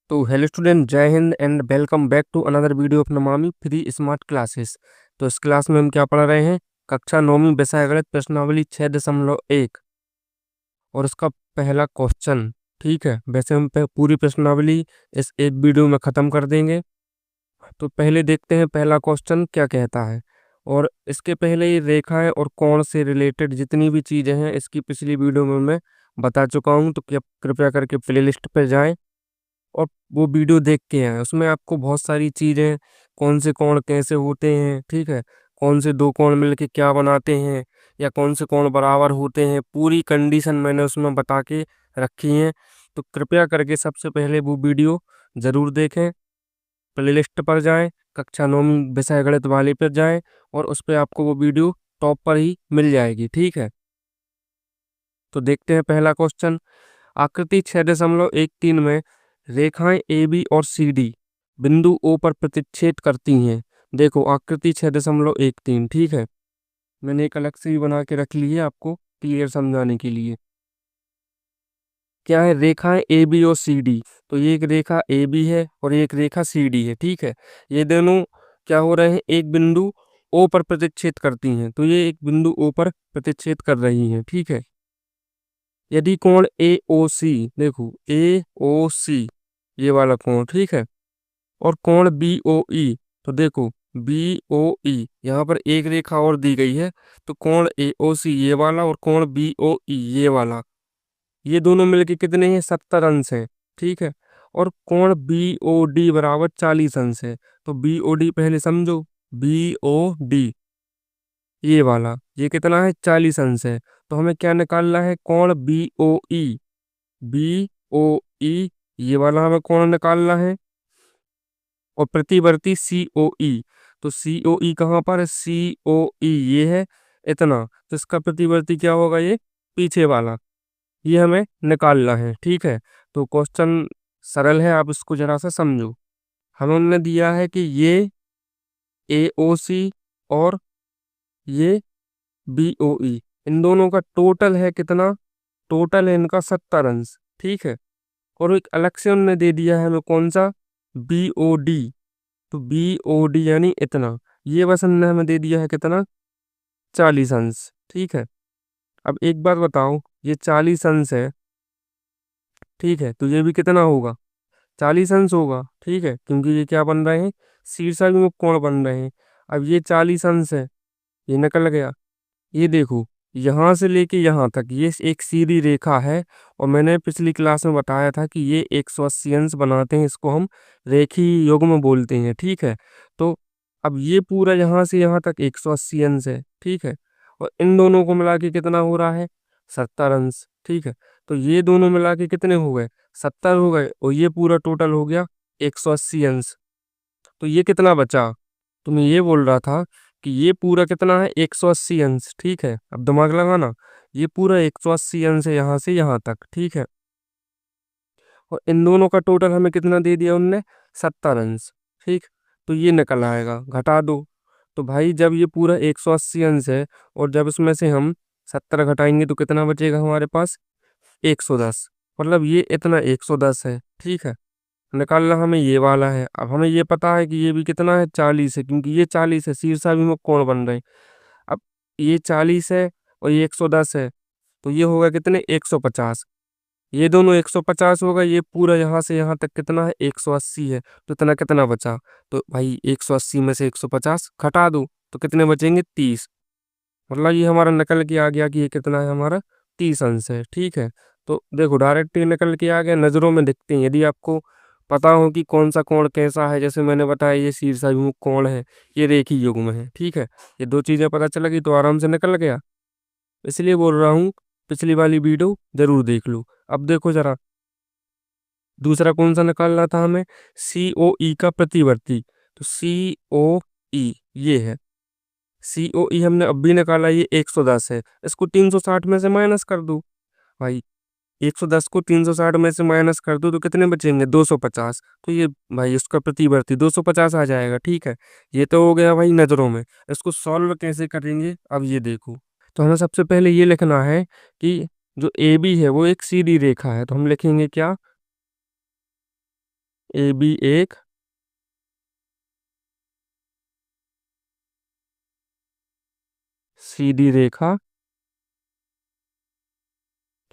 तो hello student, Jai Hind and welcome back to another video of Namami free smart classes. तो इस class में हम क्या पढ़ रहे हैं? कक्षा 9वीं विषय गणित प्रश्नावली 6.1 और उसका पहला क्वेश्चन। ठीक है, वैसे हम पूरी प्रश्नावली इस एक वीडियो में ख़त्म कर देंगे। तो पहले देखते हैं पहला क्वेश्चन क्या कहता है। और इसके पहले ये रेखाएं और कोण से रिलेटेड जितनी भी चीज़ें हैं इसकी पिछली वीडियो में मैं बता चुका हूँ। तो कृपया करके प्लेलिस्ट पर जाएं और वो वीडियो देख के आए। उसमें आपको बहुत सारी चीज़ें, कौन से कोण कैसे होते हैं, ठीक है, कौन से दो कोण मिलके क्या बनाते हैं, या कौन से कोण बराबर होते हैं, पूरी कंडीशन मैंने उसमें बता के रखी है। तो कृपया करके सबसे पहले वो वीडियो ज़रूर देखें। प्लेलिस्ट पर जाएं, कक्षा 9वीं विषय गणित वाले पर जाएं और उस पर आपको वो वीडियो टॉप पर ही मिल जाएगी। ठीक है, तो देखते हैं पहला क्वेश्चन। आकृति 6.13 में रेखाएं ए बी और सी डी बिंदु ओ पर प्रतिच्छेद करती हैं। देखो आकृति 6.13, ठीक है, मैंने एक अलग से भी बना के रख ली है आपको क्लियर समझाने के लिए। क्या है? रेखाएं ए बी और सी डी। तो ये एक रेखा ए बी है और एक रेखा सी डी है। ठीक है, ये दोनों क्या हो रहे हैं? एक बिंदु ओ पर प्रतिच्छेद करती हैं। तो ये एक बिंदु ओ पर प्रतिच्छेद कर रही हैं। ठीक है, यदि कोण ए ओ सी, देखो ए ओ सी ये वाला कोण, ठीक है, और कोण बी ओ ई, तो देखो बी ओ ई यहाँ पर एक रेखा और दी गई है। तो कोण ए ओ सी ये वाला और कोण बी ओ ई ये वाला, ये दोनों मिलके कितने हैं? 70 अंश है। ठीक है, और कोण बी ओ डी बराबर 40 अंश है। तो बी ओ डी पहले समझो, बी ओ डी ये वाला ये कितना है? 40 अंश है। तो हमें क्या निकालना है? कोण बी ओ ई, बी ओ ई ये वाला हमें कोण निकालना है। और प्रतिवर्ती सी ओ ई, तो सी ओ ई कहाँ पर है? सी ओ ई ये है इतना। तो इसका प्रतिवर्ती क्या होगा? ये पीछे वाला, ये हमें निकालना है। ठीक है, तो क्वेश्चन सरल है, आप इसको जरा सा समझो। हमने दिया है कि ये ए ओ सी और ये बी ओ ई, इन दोनों का टोटल है कितना? टोटल है इनका 70 अंश। ठीक है, और एक अलग से उन्होंने दे दिया है हमें कौन सा? B O D. तो बी ओ डी यानी इतना, ये बस हमने हमें दे दिया है कितना? 40 अंश। ठीक है, अब एक बात बताओ, ये 40 अंश है, ठीक है, तो ये भी कितना होगा? 40 अंश होगा। ठीक है, क्योंकि ये क्या बन रहे हैं? शीर्षाभिमुख कोण बन रहे हैं। अब ये 40 अंश है, ये निकल गया। ये देखो, यहाँ से लेके यहाँ तक ये एक सीधी रेखा है, और मैंने पिछली क्लास में बताया था कि ये 180 अंश बनाते हैं, इसको हम रेखीय युग्म बोलते हैं। ठीक है, तो अब ये पूरा यहाँ से यहाँ तक 180 अंश है। ठीक है, और इन दोनों को मिला के कितना हो रहा है? 70 अंश। ठीक है, तो ये दोनों मिला के कितने हो गए? 70 हो गए, और ये पूरा टोटल हो गया 180 अंश। तो ये कितना बचा? तुम्हें ये बोल रहा था कि ये पूरा कितना है? 180 अंश। ठीक है, अब दिमाग लगाना, ये पूरा 180 अंश है यहाँ से यहाँ तक। ठीक है, और इन दोनों का टोटल हमें कितना दे दिया उनने? 70 अंश। ठीक, तो ये निकल आएगा, घटा दो। तो भाई जब ये पूरा 180 अंश है और जब इसमें से हम 70 घटाएंगे तो कितना बचेगा हमारे पास? 110। मतलब ये इतना 110 है। ठीक है, निकालना हमें ये वाला है। अब हमें ये पता है कि ये भी कितना है? 40 है, क्योंकि ये 40 है, शीर्षाभिमुख कोण बन रहे हैं। अब ये 40 है और ये 110 है, तो ये होगा कितने? 150। ये दोनों 150 होगा, ये पूरा यहाँ से यहाँ तक कितना है? 180 है। तो इतना कितना बचा? तो भाई 180 में से 150 घटा दो तो कितने बचेंगे? 30। मतलब ये हमारा निकल के आ गया कि ये कितना है हमारा? 30 अंश है। ठीक है, तो देखो डायरेक्ट ही निकल के आ गया, नज़रों में दिखते हैं। यदि आपको पता हो कि कौन सा कोण कैसा है, जैसे मैंने बताया ये शीर्षाभिमुख कोण है, ये रेखीय युग्म है। ठीक है, ये दो चीज़ें पता चल गई तो आराम से निकल गया। इसलिए बोल रहा हूँ पिछली वाली वीडियो जरूर देख लो। अब देखो जरा, दूसरा कौन सा निकालना था हमें? सी ओ ई का प्रतिवर्ती। तो सी ओ ई ये है, सी ओ ई हमने अब भी निकाला, ये 110 है। इसको 360 में से माइनस कर दो भाई, 110 को 360 में से माइनस कर दो तो कितने बचेंगे? 250। तो ये भाई इसका प्रतिवर्ती 250 आ जाएगा। ठीक है, ये तो हो गया भाई नज़रों में। इसको सॉल्व कैसे करेंगे अब ये देखो। तो हमें सबसे पहले ये लिखना है कि जो ए बी है वो एक सीधी रेखा है। तो हम लिखेंगे क्या? ए बी एक सीधी रेखा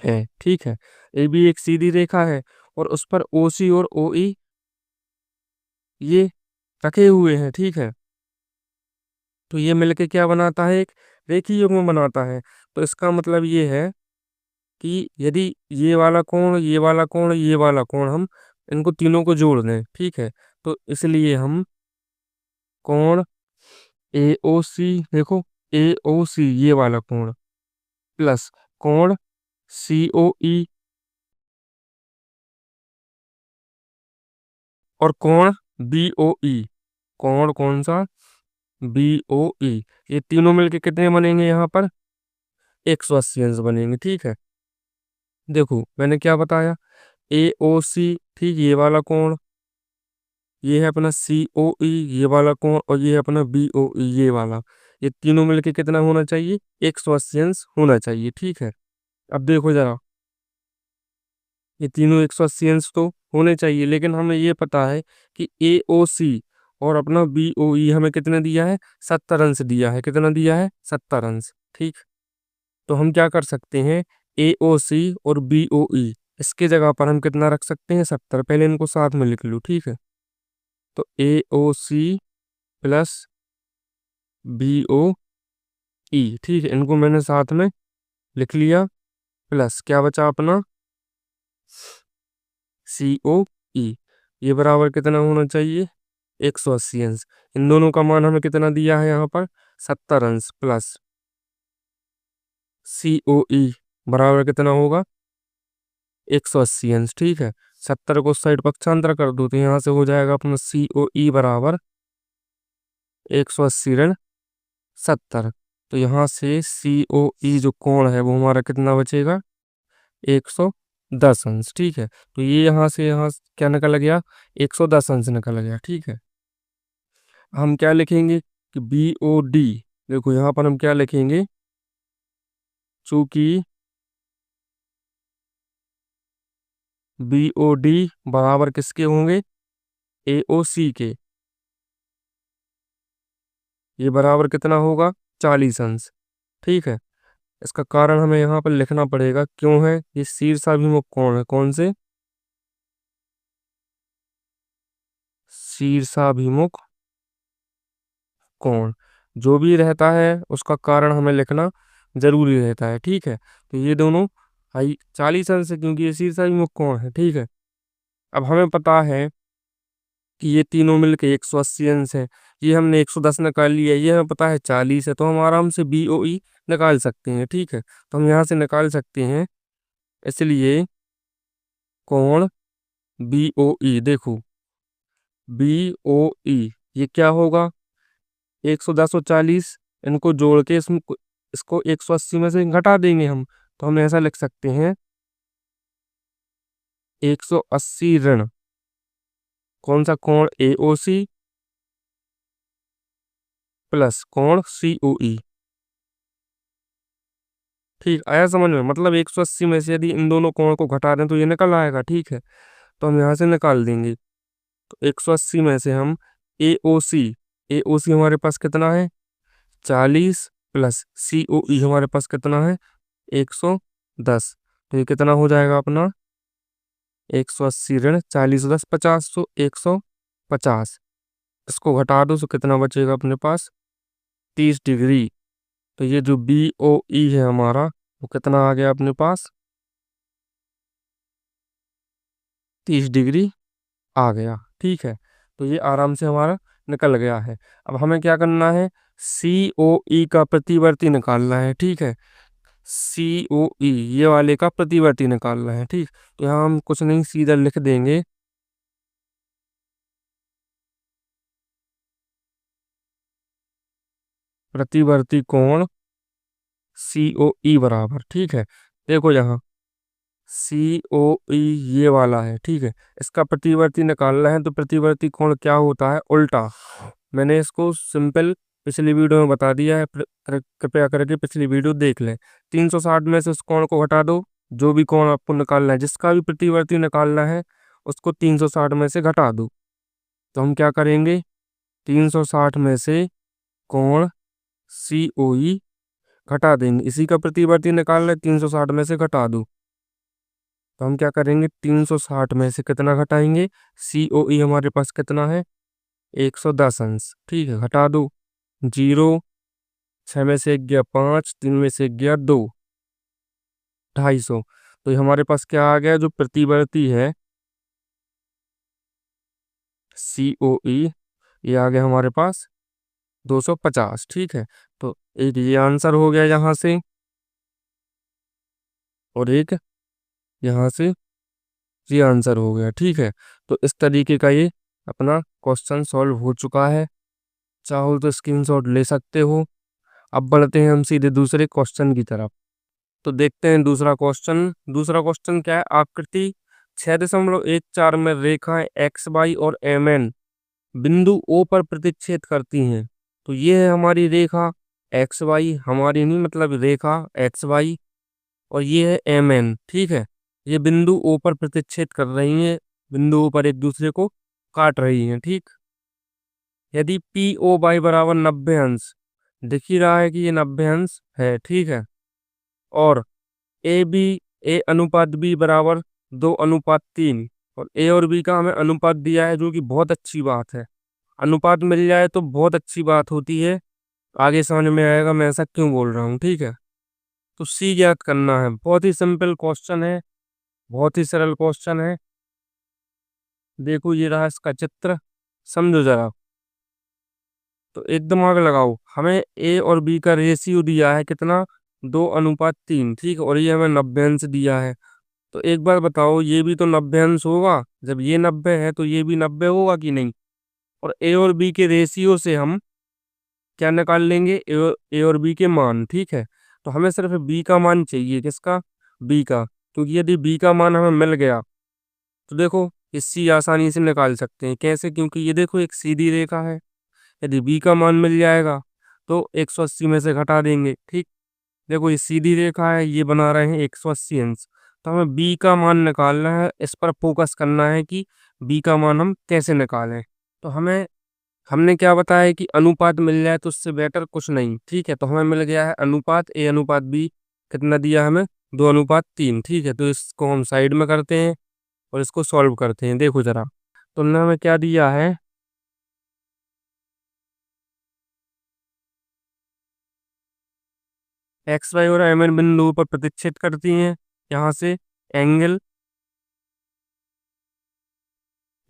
है। ठीक है, ए बी एक सीधी रेखा है और उस पर ओ सी और ओ ई ये रखे हुए हैं। ठीक है, तो ये मिलके क्या बनाता है, एक रेखीय युग्म बनाता है। तो इसका मतलब ये है कि यदि ये वाला कोण, ये वाला कोण, ये वाला कोण, हम इनको तीनों को जोड़ दें, ठीक है, तो इसलिए हम कोण ए ओ सी, देखो ए ओ सी ये वाला कोण प्लस कोण सी ओ ई और कोण बी ओ ई, कोण कौन सा, बी ओ ई, ये तीनों मिलके कितने बनेंगे यहाँ पर, 180 अंश बनेंगे। ठीक है, देखो मैंने क्या बताया, ए ओ सी, ठीक, ये वाला कोण, ये है अपना सी ओ ई ये वाला कोण, और ये है अपना बी ओ ई ये वाला, ये तीनों मिलके कितना होना चाहिए, 180 अंश होना चाहिए। ठीक है, अब देखो जरा, ये तीनों 180 अंश तो होने चाहिए, लेकिन हमें ये पता है कि ए ओ सी और अपना बी ओ ई हमें कितने दिया है, 70 अंश दिया है। कितना दिया है, 70 अंश। ठीक, तो हम क्या कर सकते हैं, ए ओ सी और बी ओ ई इसके जगह पर हम कितना रख सकते हैं, 70। पहले इनको साथ में लिख लूँ, ठीक है, तो ए ओ सी प्लस बी ओ ई, ठीक है, इनको मैंने साथ में लिख लिया, प्लस क्या बचा अपना सी ओ ई, ये बराबर कितना होना चाहिए, 180 अंश। इन दोनों का मान हमें कितना दिया है यहाँ पर, 70 अंश प्लस सी ओ ई बराबर कितना होगा, 180 अंश। ठीक है, 70 को साइड पक्षांतर कर दो तो यहाँ से हो जाएगा अपना सी ओ ई बराबर 180 ऋण 70। तो यहाँ से सी ओ ई जो कोण है वो हमारा कितना बचेगा, 110 अंश। ठीक है, तो ये यहाँ से यहाँ क्या निकल गया, 110 अंश निकल गया। ठीक है, हम क्या लिखेंगे कि बी ओ डी, देखो यहाँ पर हम क्या लिखेंगे, चूंकि बी ओ डी बराबर किसके होंगे, ए ओ सी के, ये बराबर कितना होगा, 40 अंश। ठीक है, इसका कारण हमें यहाँ पर लिखना पड़ेगा, क्यों है, ये शीर्षाभिमुख कोण है, कौन से, शीर्षाभिमुख कोण, जो भी रहता है उसका कारण हमें लिखना जरूरी रहता है। ठीक है, तो ये दोनों हाई 40 अंश है क्योंकि ये शीर्षाभिमुख कोण है। ठीक है, अब हमें पता है कि ये तीनों मिलके 180 अंश है, ये हमने 110 निकाल लिया, ये हमें पता है 40 है, तो हम आराम से बी ओ ई निकाल सकते हैं। ठीक है, तो हम यहाँ से निकाल सकते हैं, इसलिए कोण बी ओ ई, देखो बी ओ ई ये क्या होगा, 110 और 40 इनको जोड़ के इसमें इसको 180 में से घटा देंगे हम, तो हम ऐसा लिख सकते हैं 180 ऋण कौन सा, कोण ए ओ सी प्लस कोण सी ओ ई। ठीक आया समझ में, मतलब 180 में से यदि इन दोनों कोण को घटा दें तो ये निकल आएगा। ठीक है, तो हम यहाँ से निकाल देंगे, तो 180 में से हम ए ओ सी हमारे पास कितना है, 40 प्लस सी ओ ई हमारे पास कितना है, 110, तो ये कितना हो जाएगा अपना 180 ऋण 40 10 50, तो 150, इसको घटा दो तो कितना बचेगा अपने पास, 30 डिग्री। तो ये जो बी ओ ई है हमारा वो कितना आ गया अपने पास, 30 डिग्री आ गया। ठीक है, तो ये आराम से हमारा निकल गया है। अब हमें क्या करना है, सी ओ ई का प्रतिवर्ती निकालना है। ठीक है, सी ओ ई ये वाले का प्रतिवर्ती निकालना है। ठीक, तो यहाँ हम कुछ नहीं सीधा लिख देंगे, प्रतिवर्ती कोण सी ओ ई बराबर, ठीक है, देखो यहाँ सी ओ ई ये वाला है। ठीक है, इसका प्रतिवर्ती निकालना है, तो प्रतिवर्ती कोण क्या होता है, उल्टा। मैंने इसको सिंपल पिछली वीडियो में बता दिया है, कृपया करके पिछली वीडियो देख लें। 360 में से उस कोण को हटा दो, जो भी कोण आपको निकालना है, जिसका भी प्रतिवर्ती निकालना है उसको 360 में से घटा दो। तो हम क्या करेंगे, 360 में से कोण COE घटा देंगे। इसी का प्रतिवर्ती निकाल रहे, 360 में से घटा दो। तो हम क्या करेंगे, 360 में से कितना घटाएंगे, COE हमारे पास कितना है, 110 अंश। ठीक है, घटा दो। 0, 6 में से गया 5, 3 में से गया 2, 250। तो ये हमारे पास क्या आ गया, जो प्रतिवर्ती है COE, ये आ गया हमारे पास 250। ठीक है, तो एक ये आंसर हो गया यहाँ से, और एक यहाँ से ये आंसर हो गया। ठीक है, तो इस तरीके का ये अपना क्वेश्चन सॉल्व हो चुका है। चाहो तो स्क्रीनशॉट ले सकते हो। अब बढ़ते हैं हम सीधे दूसरे क्वेश्चन की तरफ। तो देखते हैं दूसरा क्वेश्चन। दूसरा क्वेश्चन क्या है, आकृति 6.14 में रेखाएं एक्स वाई और MN बिंदु O पर प्रतिच्छेद करती हैं। तो ये है हमारी रेखा एक्स वाई, हमारी नहीं मतलब रेखा एक्स वाई, और ये है MN। ठीक है, ये बिंदु O पर प्रतिच्छेद कर रही हैं, बिंदु O पर एक दूसरे को काट रही हैं। ठीक, यदि POY बराबर 90 अंश, दिख ही रहा है कि ये 90 अंश है। ठीक है, और A अनुपात B बराबर 2:3, और A और B का हमें अनुपात दिया है, जो कि बहुत अच्छी बात है। अनुपात मिल जाए तो बहुत अच्छी बात होती है, आगे समझ में आएगा मैं ऐसा क्यों बोल रहा हूँ। ठीक है, तो C ज्ञात करना है। बहुत ही सिंपल क्वेश्चन है, बहुत ही सरल क्वेश्चन है। देखो ये रहा इसका चित्र, समझो जरा। तो एक दिमाग लगाओ, हमें A और B का रेशियो दिया है कितना, 2:3। ठीक है, और ये हमें 90 अंश दिया है। तो एक बार बताओ, ये भी तो 90 अंश होगा, जब ये 90 है तो ये भी 90 होगा कि नहीं। और A और B के रेशियो से हम क्या निकाल लेंगे, A और B के मान। ठीक है, तो हमें सिर्फ B का मान चाहिए, किसका, B का। क्योंकि यदि B का मान हमें मिल गया तो देखो इससे आसानी से निकाल सकते हैं। कैसे, क्योंकि ये देखो एक सीधी रेखा है, यदि B का मान मिल जाएगा तो 180 में से घटा देंगे। ठीक, देखो ये सीधी रेखा है, ये बना रहे हैं 180 अंश। तो हमें B का मान निकालना है, इस पर फोकस करना है कि B का मान हम कैसे निकालें। तो हमने क्या बताया कि अनुपात मिल जाए तो उससे बेटर कुछ नहीं। ठीक है, तो हमें मिल गया है अनुपात A अनुपात B, कितना दिया हमें, 2:3। ठीक है, तो इसको हम साइड में करते हैं और इसको सॉल्व करते हैं। देखो जरा, तुलना में क्या दिया है, एक्स वाई और MN बिंदु पर प्रतिच्छेद करती हैं। यहाँ से एंगल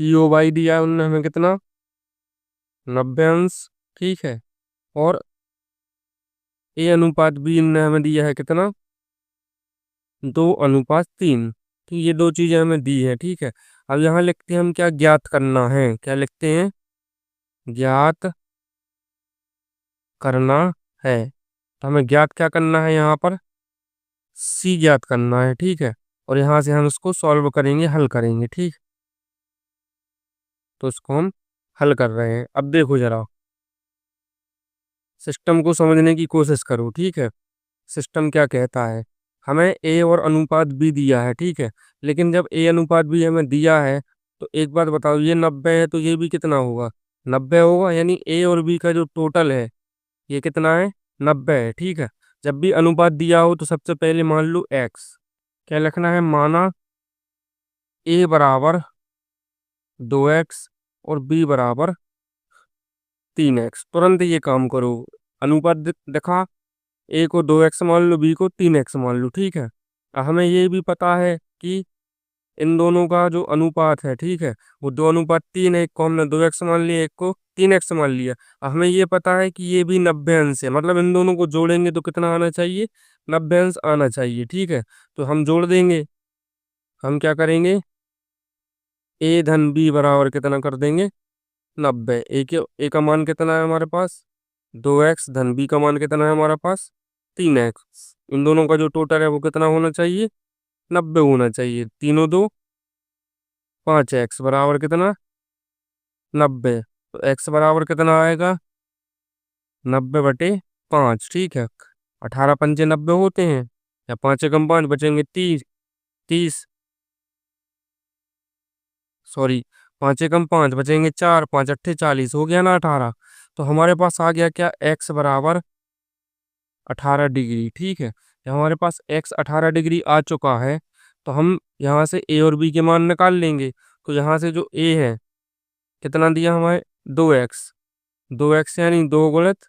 POY दिया है उन्होंने हमें कितना, 90 अंश। ठीक है, और A अनुपात B ने हमें दिया है कितना, 2:3। तो ये दो चीजें हमें दी है। ठीक है, अब यहाँ लिखते हैं हम क्या ज्ञात करना है, क्या लिखते हैं, ज्ञात करना है। तो हमें ज्ञात क्या करना है, यहाँ पर C ज्ञात करना है। ठीक है, और यहाँ से हम इसको सॉल्व करेंगे, हल करेंगे। ठीक, तो इसको हम हल कर रहे हैं। अब देखो जरा, सिस्टम को समझने की कोशिश करो। ठीक है, सिस्टम क्या कहता है, हमें A और अनुपात B दिया है। ठीक है, लेकिन जब A अनुपात B हमें दिया है तो एक बात बताओ, ये 90 है तो ये भी कितना होगा, 90 होगा। यानी A और B का जो टोटल है ये कितना है, 90 है। ठीक है, जब भी अनुपात दिया हो तो सबसे पहले मान लो X, क्या लिखना है, माना A बराबर 2X और B बराबर 3X। तुरंत ये काम करो, अनुपात दिखा, A को 2X मान लो, B को 3X मान लो। ठीक है, हमें ये भी पता है कि इन दोनों का जो अनुपात है, ठीक है, वो 2:3 है। एक को हमने 2X मान लिया, एक को 3X मान लिया। हमें ये पता है कि ये भी 90 अंश है, मतलब इन दोनों को जोड़ेंगे तो कितना आना चाहिए, 90 अंश आना चाहिए। ठीक है, तो हम जोड़ देंगे, हम क्या करेंगे, A धन B बराबर कितना कर देंगे, 90। ए का मान कितना है हमारे पास, 2X, धन B का मान कितना है हमारे पास, 3X। इन दोनों का जो टोटल है वो कितना होना चाहिए, 90 होना चाहिए। तीनों दो 5X बराबर कितना, 90। तो X बराबर कितना आएगा, 90/5। ठीक है, 18×5 90 होते हैं, या 5 एकम 5 बचेंगे 30। 30 सॉरी, 5 एकम 5 बचेंगे 4, 5 अट्ठे 40 हो गया ना 18। तो हमारे पास आ गया क्या, x बराबर 18 डिग्री। ठीक है, जब हमारे पास x 18 डिग्री आ चुका है तो हम यहाँ से a और b के मान निकाल लेंगे। तो यहाँ से जो a है कितना दिया हमें, 2x। 2x यानी 2 गुणित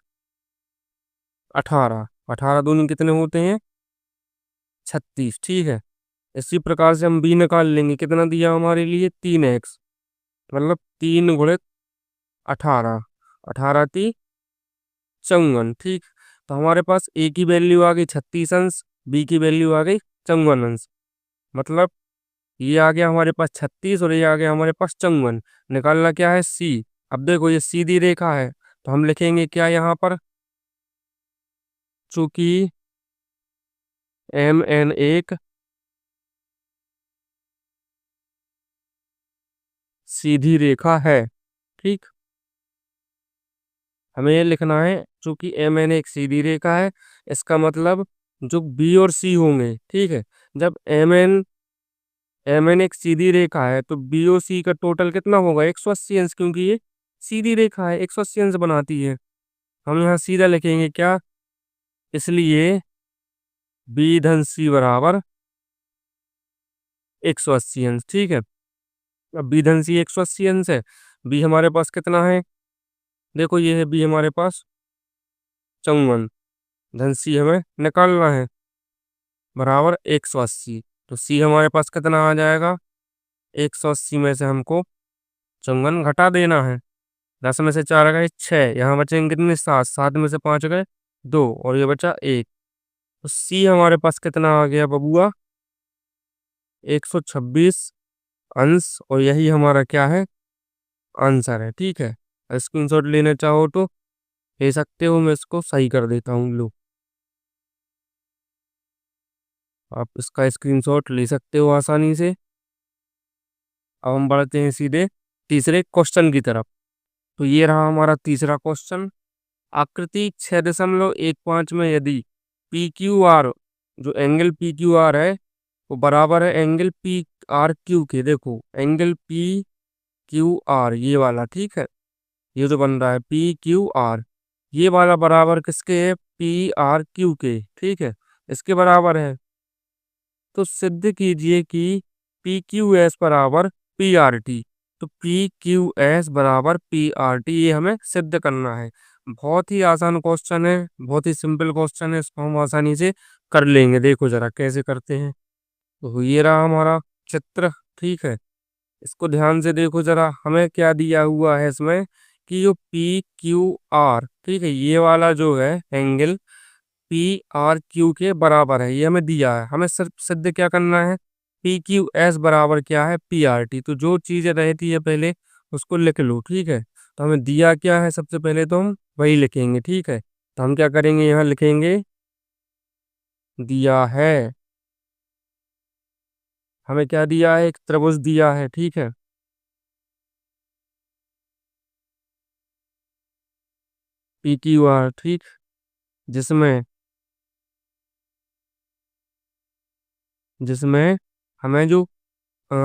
18, 18 दूनी कितने होते हैं, 36। ठीक है, इसी प्रकार से हम b निकाल लेंगे, कितना दिया हमारे लिए, 3x, मतलब 3 गुणित 18, 18 ती 54। ठीक, तो हमारे पास a की वैल्यू आ गई 36 अंश, b की वैल्यू आ गई 54 अंश। मतलब ये आ गया हमारे पास 36 और ये आ गया हमारे पास 54। निकालना क्या है, c। अब देखो ये सीधी रेखा है तो हम लिखेंगे क्या यहाँ पर, चूंकि एम एन एक सीधी रेखा है। ठीक, हमें ये लिखना है चूंकि एम एन एक सीधी रेखा है, इसका मतलब जो बी और सी होंगे, ठीक है, जब एम एन एक सीधी रेखा है तो बी और सी का टोटल कितना होगा, 180 अंश, क्योंकि ये सीधी रेखा है 180 अंश बनाती है। हम यहाँ सीधा लिखेंगे क्या, इसलिए बी धन सी बराबर 180 अंश। ठीक है, अब बी धन सी 180 अंश है, बी हमारे पास कितना है, देखो ये है बी हमारे पास 54, धन सी हमें निकालना है, बराबर 180। तो सी हमारे पास कितना आ जाएगा, 180 में से हमको 54 घटा देना है। 10 में से 4 गए 6, यहाँ बचेंगे कितने, 7, 7 में से 5 गए 2 और ये बचा 1। तो सी हमारे पास कितना आ गया बबुआ, 126 अंश, और यही हमारा क्या है, आंसर है। ठीक है, स्क्रीनशॉट लेना चाहो तो ले सकते हो, मैं इसको सही कर देता हूँ, लो आप इसका स्क्रीनशॉट ले सकते हो आसानी से। अब हम बढ़ते हैं सीधे तीसरे क्वेश्चन की तरफ। तो ये रहा हमारा तीसरा क्वेश्चन। आकृति 6.15 में यदि पी क्यू आर, जो एंगल पी क्यू आर है वो बराबर है एंगल पी आर क्यू के, देखो एंगल पी क्यू आर ये वाला, ठीक है, ये जो बन रहा है पी क्यू आर, ये वाला बराबर किसके है, पी आर क्यू के। ठीक है, इसके बराबर है, तो सिद्ध कीजिए कि पी क्यू एस बराबर पी आर टी। तो पी क्यू एस बराबर पी आर टी, ये हमें सिद्ध करना है। बहुत ही आसान क्वेश्चन है, बहुत ही सिंपल क्वेश्चन है, इसको हम आसानी से कर लेंगे। देखो जरा कैसे करते हैं। तो ये रहा हमारा चित्र। ठीक है, इसको ध्यान से देखो जरा, हमें क्या दिया हुआ है इसमें कि जो पी क्यू आर, ठीक है, ये वाला जो है एंगल पी आर क्यू के बराबर है, ये हमें दिया है। हमें सिर्फ सिद्ध क्या करना है, पी क्यू एस बराबर क्या है, पी आर टी। तो जो चीज़ रहती है पहले उसको लिख लो। ठीक है, तो हमें दिया क्या है, सबसे पहले तो हम वही लिखेंगे। ठीक है, तो हम क्या करेंगे, यहाँ लिखेंगे दिया है, हमें क्या दिया है, एक त्रिभुज दिया है। ठीक है, पी क्यू आर, ठीक, जिसमें जिसमें हमें जो अ,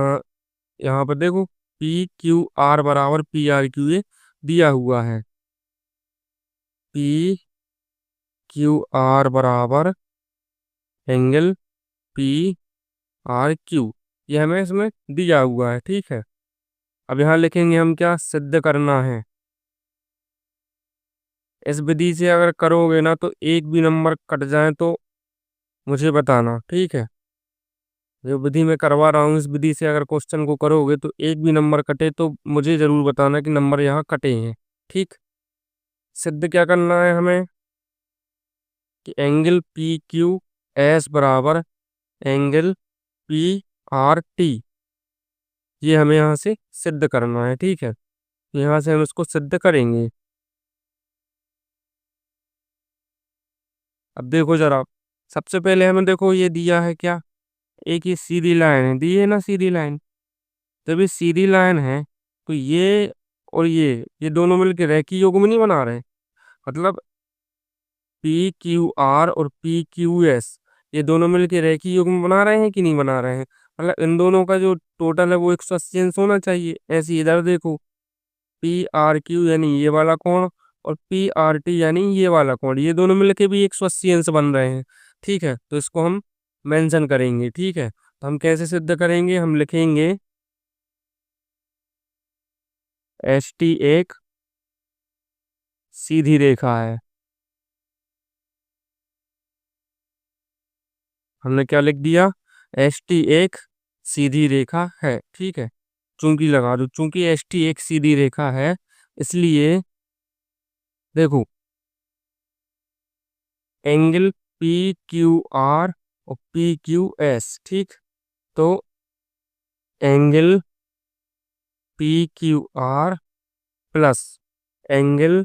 यहाँ पर देखो पी क्यू आर बराबर पी आर क्यू ये दिया हुआ है। पी क्यू आर बराबर एंगल पी आर क्यू, ये हमें इसमें दिया हुआ है। ठीक है, अब यहाँ लिखेंगे हम क्या सिद्ध करना है। इस विधि से अगर करोगे ना तो एक भी नंबर कट जाए तो मुझे बताना। ठीक है, जो विधि में करवा रहा हूँ इस विधि से अगर क्वेश्चन को करोगे तो एक भी नंबर कटे तो मुझे जरूर बताना कि नंबर यहाँ कटे हैं। ठीक, सिद्ध क्या करना है हमें कि एंगल पी क्यू एस बराबर एंगल पी आर टी, ये हमें यहाँ से सिद्ध करना है। ठीक है, तो यहाँ से हम इसको सिद्ध करेंगे। अब देखो जरा, सबसे पहले हमें देखो ये दिया है क्या, एक ये सीधी लाइन है, दी है ना सीधी लाइन। जब ये सीधी लाइन है तो ये और ये दोनों मिलकर रेखीय युग्म नहीं बना रहे, मतलब पी क्यू आर और पी क्यू एस ये दोनों मिलकर रेखीय युग्म बना रहे हैं कि नहीं बना रहे हैं। मतलब इन दोनों का जो टोटल है वो 180 अंश होना चाहिए। ऐसे इधर देखो, पी आर क्यू यानी ये वाला कोण और पी आर टी यानी ये वाला कोण, ये दोनों मिलके भी 180 अंश बन रहे हैं। ठीक है, तो इसको हम मेंशन करेंगे। ठीक है, तो हम कैसे सिद्ध करेंगे, हम लिखेंगे एस टी एक सीधी रेखा है। हमने क्या लिख दिया, एस टी एक सीधी रेखा है। ठीक है, चूंकि लगा दो, चूंकि एस टी एक सीधी रेखा है, इसलिए देखो एंगल पी क्यू आर और पी क्यू एस, ठीक, तो angle P Q R plus angle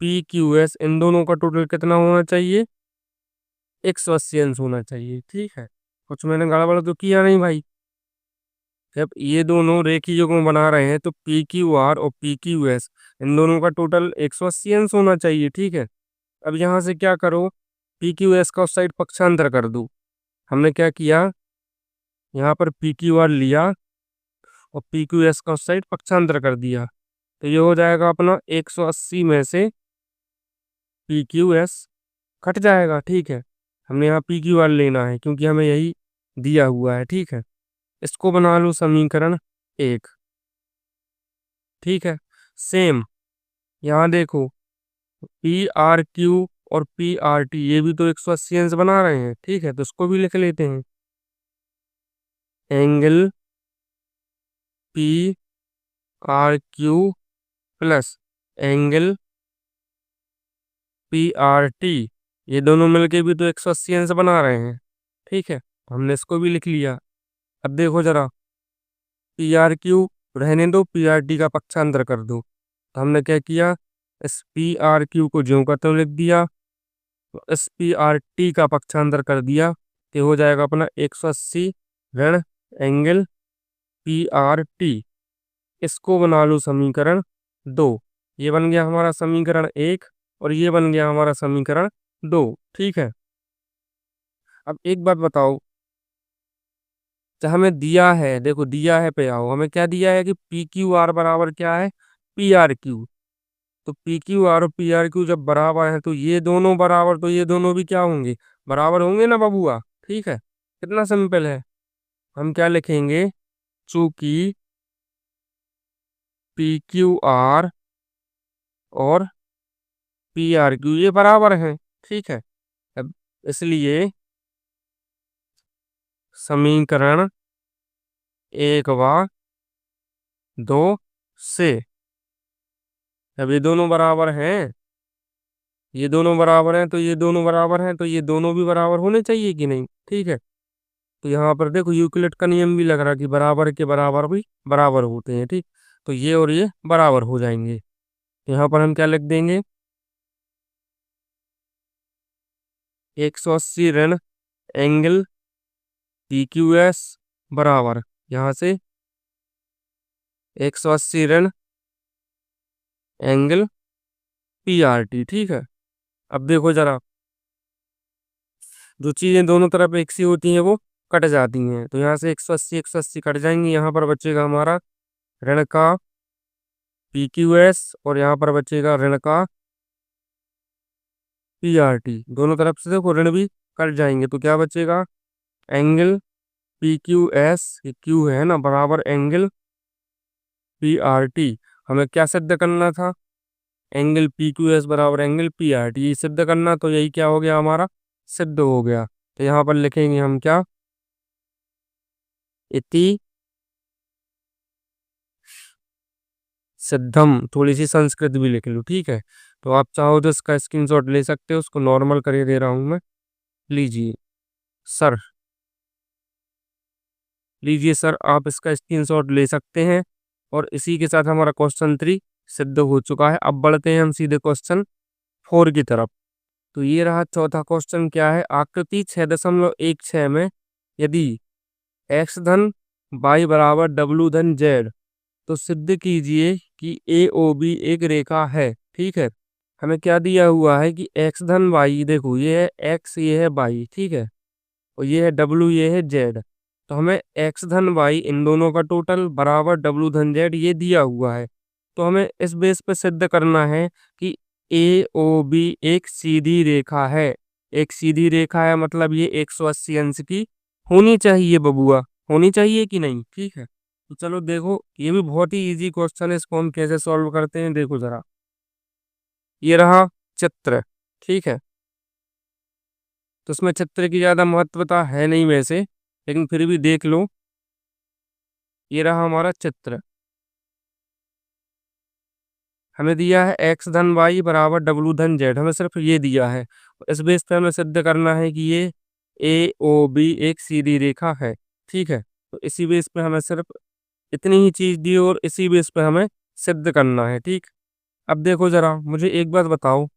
P Q S, इन दोनों का टोटल कितना होना चाहिए, 180 अंश होना चाहिए। ठीक है, कुछ मैंने गड़बड़ तो किया नहीं भाई। जब ये दोनों रेखीय युग्म बना रहे हैं तो पी क्यू आर और पी क्यू एस, इन दोनों का टोटल 180 अंश होना चाहिए। ठीक है, अब यहाँ से क्या करो, पी क्यू एस का उस साइड पक्षांतर कर दो। हमने क्या किया, यहाँ पर पी क्यू आर लिया और पी क्यू एस का उस साइड पक्षांतर कर दिया, तो ये हो जाएगा अपना 180 में से पी क्यू एस कट जाएगा। ठीक है, हमने यहाँ पी क्यू आर लेना है क्योंकि हमें यही दिया हुआ है। ठीक है, इसको बना लो समीकरण एक। ठीक है, सेम यहाँ देखो, पी आर क्यू और पी आर टी ये भी तो 180 अंश बना रहे हैं। ठीक है, तो इसको भी लिख लेते हैं, angle P R Q plus angle P R T, ये दोनों मिलके भी तो 180 अंश बना रहे हैं। ठीक है, हमने इसको भी लिख लिया। अब देखो जरा, पी आर क्यू रहने दो, पी आर टी का पक्षांतर कर दो। तो हमने क्या किया, इस पी आर क्यू को ज्यों का त्यों लिख दिया, तो इस पी आर टी का पक्षांतर कर दिया, तो हो जाएगा अपना 180 ऋण एंगल पी आर टी। इसको बना लो समीकरण दो। ये बन गया हमारा समीकरण एक और ये बन गया हमारा समीकरण दो। ठीक है, अब एक बात बताओ, तो हमें दिया है, देखो दिया है पे आओ, हमें क्या दिया है कि पी क्यू आर बराबर क्या है, पी आर क्यू। तो पी क्यू आर और पी आर क्यू जब बराबर है तो ये दोनों बराबर, तो ये दोनों भी क्या होंगे, बराबर होंगे ना बबुआ। ठीक है, कितना सिंपल है। हम क्या लिखेंगे, चूंकि पी क्यू आर और पी आर क्यू ये बराबर हैं। ठीक है, अब इसलिए समीकरण एक व दो से, अब ये दोनों बराबर हैं, ये दोनों बराबर हैं, तो ये दोनों बराबर हैं, तो ये दोनों भी बराबर होने चाहिए कि नहीं। ठीक है, तो यहाँ पर देखो यूक्लिड का नियम भी लग रहा है कि बराबर के बराबर भी बराबर होते हैं। ठीक, तो ये और ये बराबर हो जाएंगे। तो यहाँ पर हम क्या लिख देंगे, 180 ऋण एंगल पी क्यू एस बराबर, यहाँ से 180 ऋण एंगल पी आर टी। ठीक है, अब देखो जरा, जो चीजें दोनों तरफ एक सी होती हैं वो कट जाती हैं, तो यहाँ से 180 कट जाएंगी, यहाँ पर बचेगा हमारा ऋण का पी क्यू एस और यहाँ पर बचेगा ऋण का पी आर टी। दोनों तरफ से देखो ऋण भी कट जाएंगे, तो क्या बचेगा, एंगल पी क्यू एस, ये क्यू है ना, बराबर एंगल पी आर टी। हमें क्या सिद्ध करना था, एंगल पी क्यू एस बराबर एंगल पी आर टी, ये सिद्ध करना, तो यही क्या हो गया हमारा, सिद्ध हो गया। तो यहाँ पर लिखेंगे हम क्या, इति सिद्धम, थोड़ी सी संस्कृत भी लिख लो। ठीक है, तो आप चाहो तो इसका स्क्रीनशॉट ले सकते हो, उसको नॉर्मल करके दे रहा हूं मैं, लीजिए सर, लीजिए सर, आप इसका स्क्रीनशॉट ले सकते हैं। और इसी के साथ हमारा क्वेश्चन 3 सिद्ध हो चुका है। अब बढ़ते हैं हम सीधे क्वेश्चन 4 की तरफ। तो ये रहा चौथा क्वेश्चन, क्या है, आकृति 6.16 में यदि x धन y बराबर w धन z, तो सिद्ध कीजिए कि ए ओ बी एक रेखा है। ठीक है, हमें क्या दिया हुआ है कि x धन y, देखो ये है x, ये है y। ठीक है, और ये है w, ये है z। तो हमें एक्स धन वाई इन दोनों का टोटल बराबर डब्लू धन जेड ये दिया हुआ है। तो हमें इस बेस पे सिद्ध करना है कि ए ओ बी एक सीधी रेखा है। एक सीधी रेखा है मतलब ये 180 अंश की होनी चाहिए बबुआ। होनी चाहिए कि नहीं? ठीक है। तो चलो देखो, ये भी बहुत ही इजी क्वेश्चन है, इसको हम कैसे सॉल्व करते हैं देखो जरा। ये रहा चित्र, ठीक है। तो इसमें चित्र की ज्यादा महत्वता है नहीं वैसे, लेकिन फिर भी देख लो। ये रहा हमारा चित्र। हमें दिया है एक्स धन वाई बराबर डब्लू धन जेड, हमें सिर्फ ये दिया है। इस बेस पे हमें सिद्ध करना है कि ये ए ओ बी एक सीधी रेखा है, ठीक है। तो इसी बेस पे हमें सिर्फ इतनी ही चीज दी और इसी बेस पे हमें सिद्ध करना है, ठीक। अब देखो जरा, मुझे एक बात बताओ,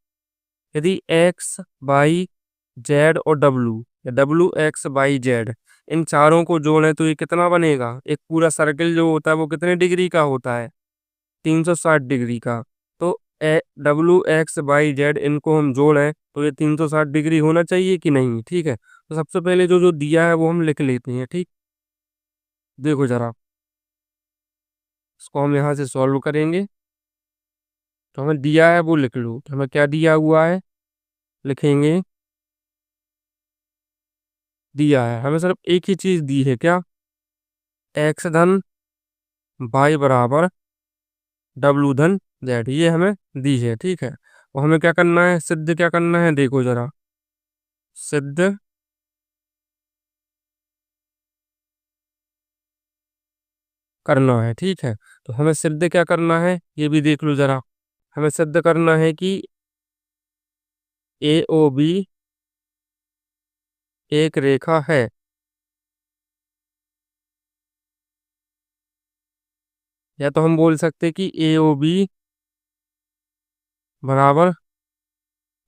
यदि एक्स वाई जेड और डब्लू या डब्लू एक्स वाई जेड इन चारों को जोड़े तो ये कितना बनेगा? एक पूरा सर्किल जो होता है वो कितने डिग्री का होता है? 360 डिग्री का। तो डब्लू एक्स वाई जेड इनको हम जोड़ें तो ये 360 डिग्री होना चाहिए कि नहीं? ठीक है। तो सबसे पहले जो जो दिया है वो हम लिख लेते हैं, ठीक। देखो जरा, इसको हम यहाँ से सॉल्व करेंगे। तो हमें दिया है वो लिख लो। तो हमें क्या दिया हुआ है लिखेंगे। दिया है, हमें सिर्फ एक ही चीज दी है, क्या? एक्स धन वाई बराबर डब्लू धन जेड, ये हमें दी है, ठीक है। और हमें क्या करना है? सिद्ध क्या करना है देखो जरा। सिद्ध करना है, ठीक है। तो हमें सिद्ध क्या करना है ये भी देख लो जरा। हमें सिद्ध करना है कि ए ओ बी एक रेखा है। या तो हम बोल सकते हैं कि ए ओ बी बराबर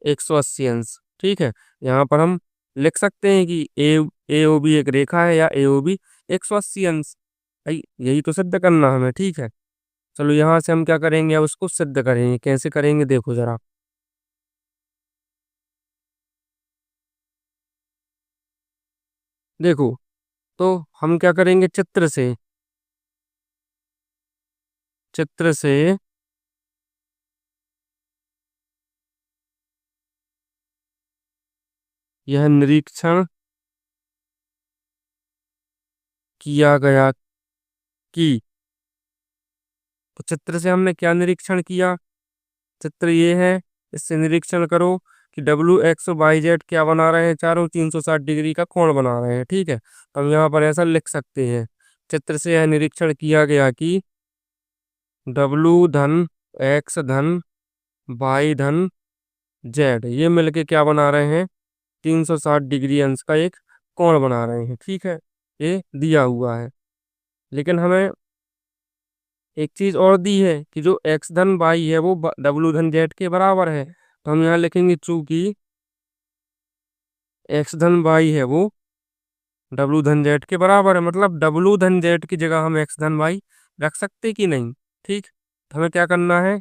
180 अंश, ठीक है। यहाँ पर हम लिख सकते हैं कि ए ओ बी एक रेखा है या ए ओ बी 180 अंश। भाई यही तो सिद्ध करना हमें, ठीक है। चलो यहाँ से हम क्या करेंगे, अब उसको सिद्ध करेंगे। कैसे करेंगे देखो जरा। देखो, तो हम क्या करेंगे, चित्र से यह निरीक्षण किया गया कि, तो चित्र से हमने क्या निरीक्षण किया? चित्र ये है, इससे निरीक्षण करो कि डब्ल्यू एक्स वाई जेड क्या बना रहे हैं, चारों 360 डिग्री का कोण बना रहे हैं, ठीक है। हम यहाँ पर ऐसा लिख सकते हैं, चित्र से यह निरीक्षण किया गया कि डब्ल्यू धन एक्स धन वाई धन जेड ये मिलके क्या बना रहे हैं? 360 डिग्री अंश का एक कोण बना रहे हैं, ठीक है। ये दिया हुआ है। लेकिन हमें एक चीज और दी है कि जो एक्स धन वाई है वो डब्लू धन जेड के बराबर है। तो हम यहाँ लिखेंगे चूंकि एक्स धन वाई है वो डब्लू धन जेड के बराबर है, मतलब डब्लू धन जेड की जगह हम एक्स धन वाई रख सकते कि नहीं? ठीक। तो हमें क्या करना है,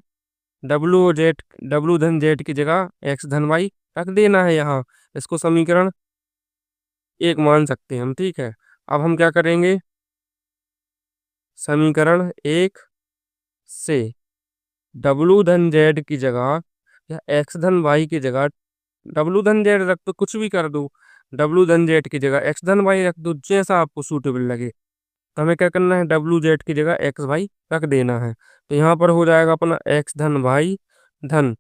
डब्लू धन जेड की जगह एक्स धन वाई रख देना है यहाँ। इसको समीकरण एक मान सकते हैं हम, ठीक है। अब हम क्या करेंगे, समीकरण एक से डब्लू धन जेड की जगह या एक्स धन वाई की जगह डब्लू धन जेड रख दो, कुछ भी कर दो। डब्लू धन जेड की जगह एक्स धन वाई रख दो, जैसा आपको सूटेबल लगे। तो हमें क्या करना है, डब्लू जेड की जगह एक्स वाई रख देना है। तो यहाँ पर हो जाएगा अपना एक्स धन वाई धन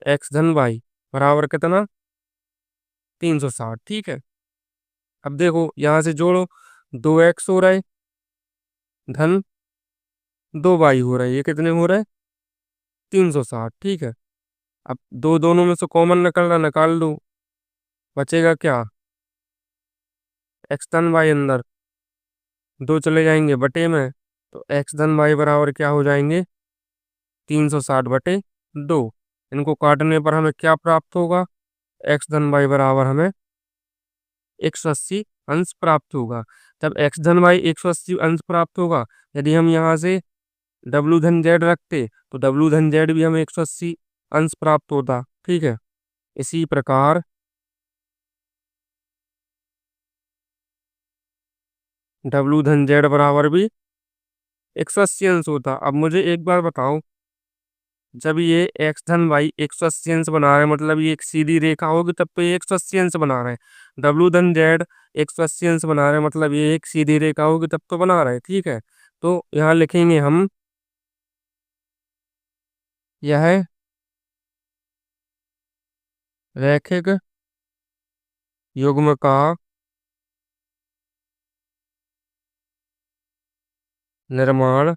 एक्स धन वाई बराबर कितना? 360, ठीक है। अब देखो यहाँ से जोड़ो, 2x हो रहा है धन 2y हो रहा है, ये कितने हो रहा है? 360, ठीक है। अब दो दोनों में से कॉमन निकल रहा, निकाल दो। बचेगा क्या? एक्स धन वाई अंदर दो चले जाएंगे बटे में, तो एक्स धन वाई बराबर क्या हो जाएंगे? 360/2। इनको काटने पर हमें क्या प्राप्त होगा? एक्स धन वाई बराबर हमें 180 अंश प्राप्त होगा। जब एक्स धन वाई 180 अंश प्राप्त होगा, यदि हम यहाँ से डब्लू धन जेड रखते तो डब्लू धन जेड भी हमें 180 अंश प्राप्त होता, ठीक है। इसी प्रकार डब्ल्यू धन जेड बराबर भी 180 अंश होता। अब मुझे एक बार बताओ, जब ये एक्स धन वाई 180 अंश बना रहे हैं, मतलब ये एक सीधी रेखा होगी तब तो ये 180 अंश बना रहे हैं। डब्ल्यू धन जेड 180 अंश बना रहे हैं, मतलब ये एक सीधी रेखा होगी तब तो बना रहे हैं, ठीक है। तो यहाँ लिखेंगे हम, यह रैखिक युग्म का निर्माण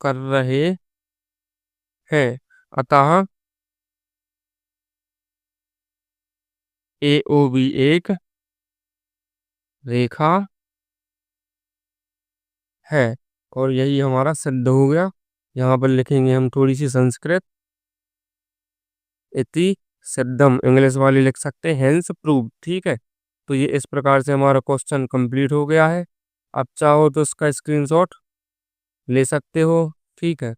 कर रहे हैं, अतः ए ओ बी एक रेखा है। और यही हमारा सिद्ध हो गया। यहाँ पर लिखेंगे हम थोड़ी सी संस्कृत, इति सिद्धम, इंग्लिश वाली लिख सकते हैं हेंस प्रूव, ठीक है। तो ये इस प्रकार से हमारा क्वेश्चन कंप्लीट हो गया है। आप चाहो तो इसका स्क्रीनशॉट ले सकते हो, ठीक है।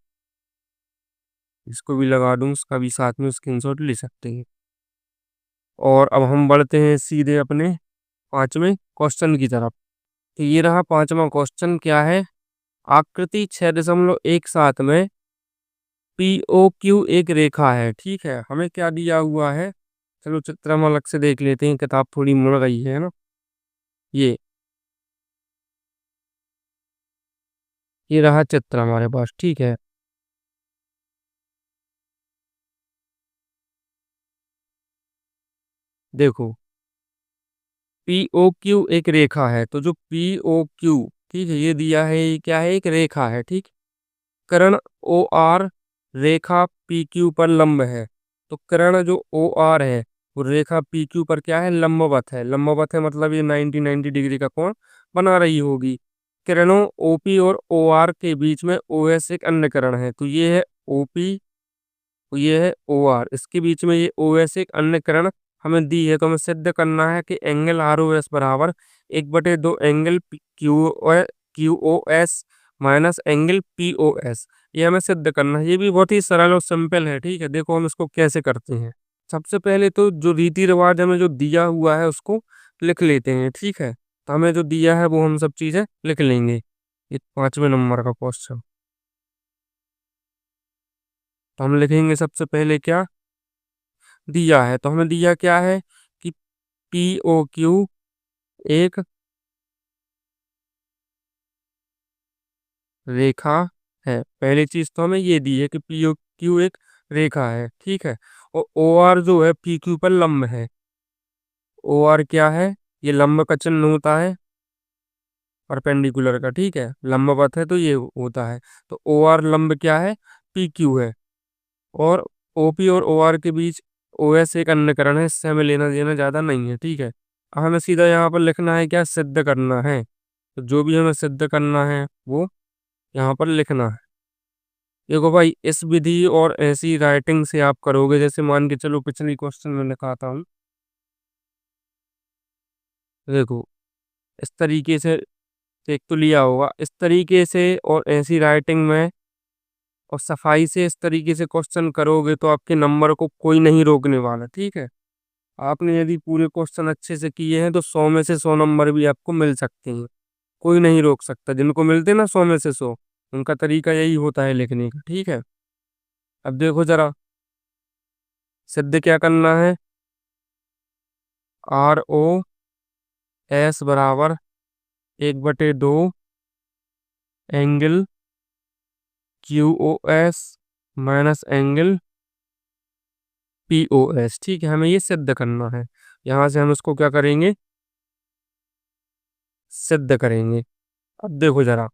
इसको भी लगा दूं, इसका भी साथ में स्क्रीनशॉट ले सकते हैं। और अब हम बढ़ते हैं सीधे अपने पांचवें क्वेश्चन की तरफ। तो ये रहा पांचवा क्वेश्चन, क्या है, आकृति 6.17 में पी ओ क्यू एक रेखा है, ठीक है। हमें क्या दिया हुआ है, चलो चित्र हम अलग से देख लेते हैं, किताब थोड़ी मुड़ गई है ना। ये रहा चित्र हमारे पास, ठीक है। देखो, पी ओ क्यू एक रेखा है, तो जो पी ओ क्यू, ठीक है, ये दिया है, ये क्या है, एक रेखा है, ठीक। कर्ण ओ आर रेखा पी क्यू पर लंब है। तो कर्ण जो ओ आर है वो रेखा पी क्यू पर क्या है, लंबवत है। लंबवत है मतलब ये 90 डिग्री का कोण बना रही होगी। किरणों ओपी और ओ आर के बीच में ओ एस एक अन्य कर्ण है, तो ये है ओपी, ये है ओ आर, इसके बीच में ये ओ एस एक अन्य कर्ण हमें दी है। तो हमें सिद्ध करना है कि एंगल आर ओ एस बराबर 1/2 angle Q O S minus angle P O S. ये हमें सिद्ध करना है। ये भी बहुत ही सरल और सिंपल है, ठीक है। देखो हम इसको कैसे करते हैं। सबसे पहले तो जो रीति रिवाज हमें जो दिया हुआ है उसको लिख लेते हैं, ठीक है। तो हमें जो दिया है वो हम सब चीजें लिख लेंगे। ये पांचवें नंबर का क्वेश्चन, तो हम लिखेंगे सबसे पहले क्या दिया है। तो हमें दिया क्या है कि पी ओ क्यू एक रेखा है। पहली चीज तो हमें ये दी है कि पी ओ क्यू एक रेखा है, ठीक है। और ओ आर जो है पी क्यू पर लंब है। ओ आर क्या है, ये लंब का चिन्ह होता है परपेंडिकुलर का, ठीक है। लंबवत है तो ये होता है। तो ओ आर लंब क्या है, पी क्यू है। और ओपी और ओ आर के बीच ओ एस एक अन्य करण है, इससे हमें लेना देना ज्यादा नहीं है, ठीक है। अब हमें सीधा यहाँ पर लिखना है, क्या सिद्ध करना है। तो जो भी हमें सिद्ध करना है वो यहाँ पर लिखना है। देखो भाई, इस विधि और ऐसी राइटिंग से आप करोगे, जैसे मान के चलो पिछली क्वेश्चन में लिखाता हूँ। देखो, इस तरीके से एक तो लिया होगा, इस तरीके से और ऐसी राइटिंग में और सफाई से इस तरीके से क्वेश्चन करोगे तो आपके नंबर को कोई नहीं रोकने वाला, ठीक है। आपने यदि पूरे क्वेश्चन अच्छे से किए हैं तो 100 में से 100 नंबर भी आपको मिल सकते हैं। कोई नहीं रोक सकता। जिनको मिलते हैं ना 100 में से 100, उनका तरीका यही होता है लिखने का, ठीक है। अब देखो जरा, सिद्ध क्या करना है, आर ओ एस बराबर 1/2 angle Q O S minus angle P O S, ठीक है। हमें ये सिद्ध करना है। यहां से हम इसको क्या करेंगे, सिद्ध करेंगे। अब देखो जरा,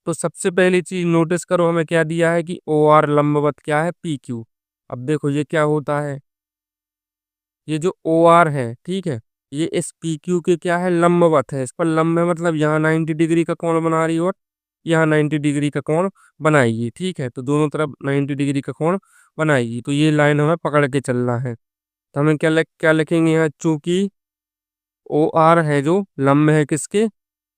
तो सबसे पहली चीज नोटिस करो, हमें क्या दिया है कि ओ आर लंबवत क्या है, पी क्यू। अब देखो ये क्या होता है, ये जो ओ आर है, ठीक है, ये इस पी क्यू के क्या है, लंबवत है। इस पर लंब है मतलब यहाँ 90 डिग्री का कोण बना रही है और यहाँ 90 डिग्री का कोण बनाएगी, ठीक है। तो दोनों तरफ 90 डिग्री का कोण बनाएगी, तो ये लाइन हमें पकड़ के चलना है। तो हमें क्या लिखेंगे यहाँ, चूंकि ओ आर है जो लंब है किसके,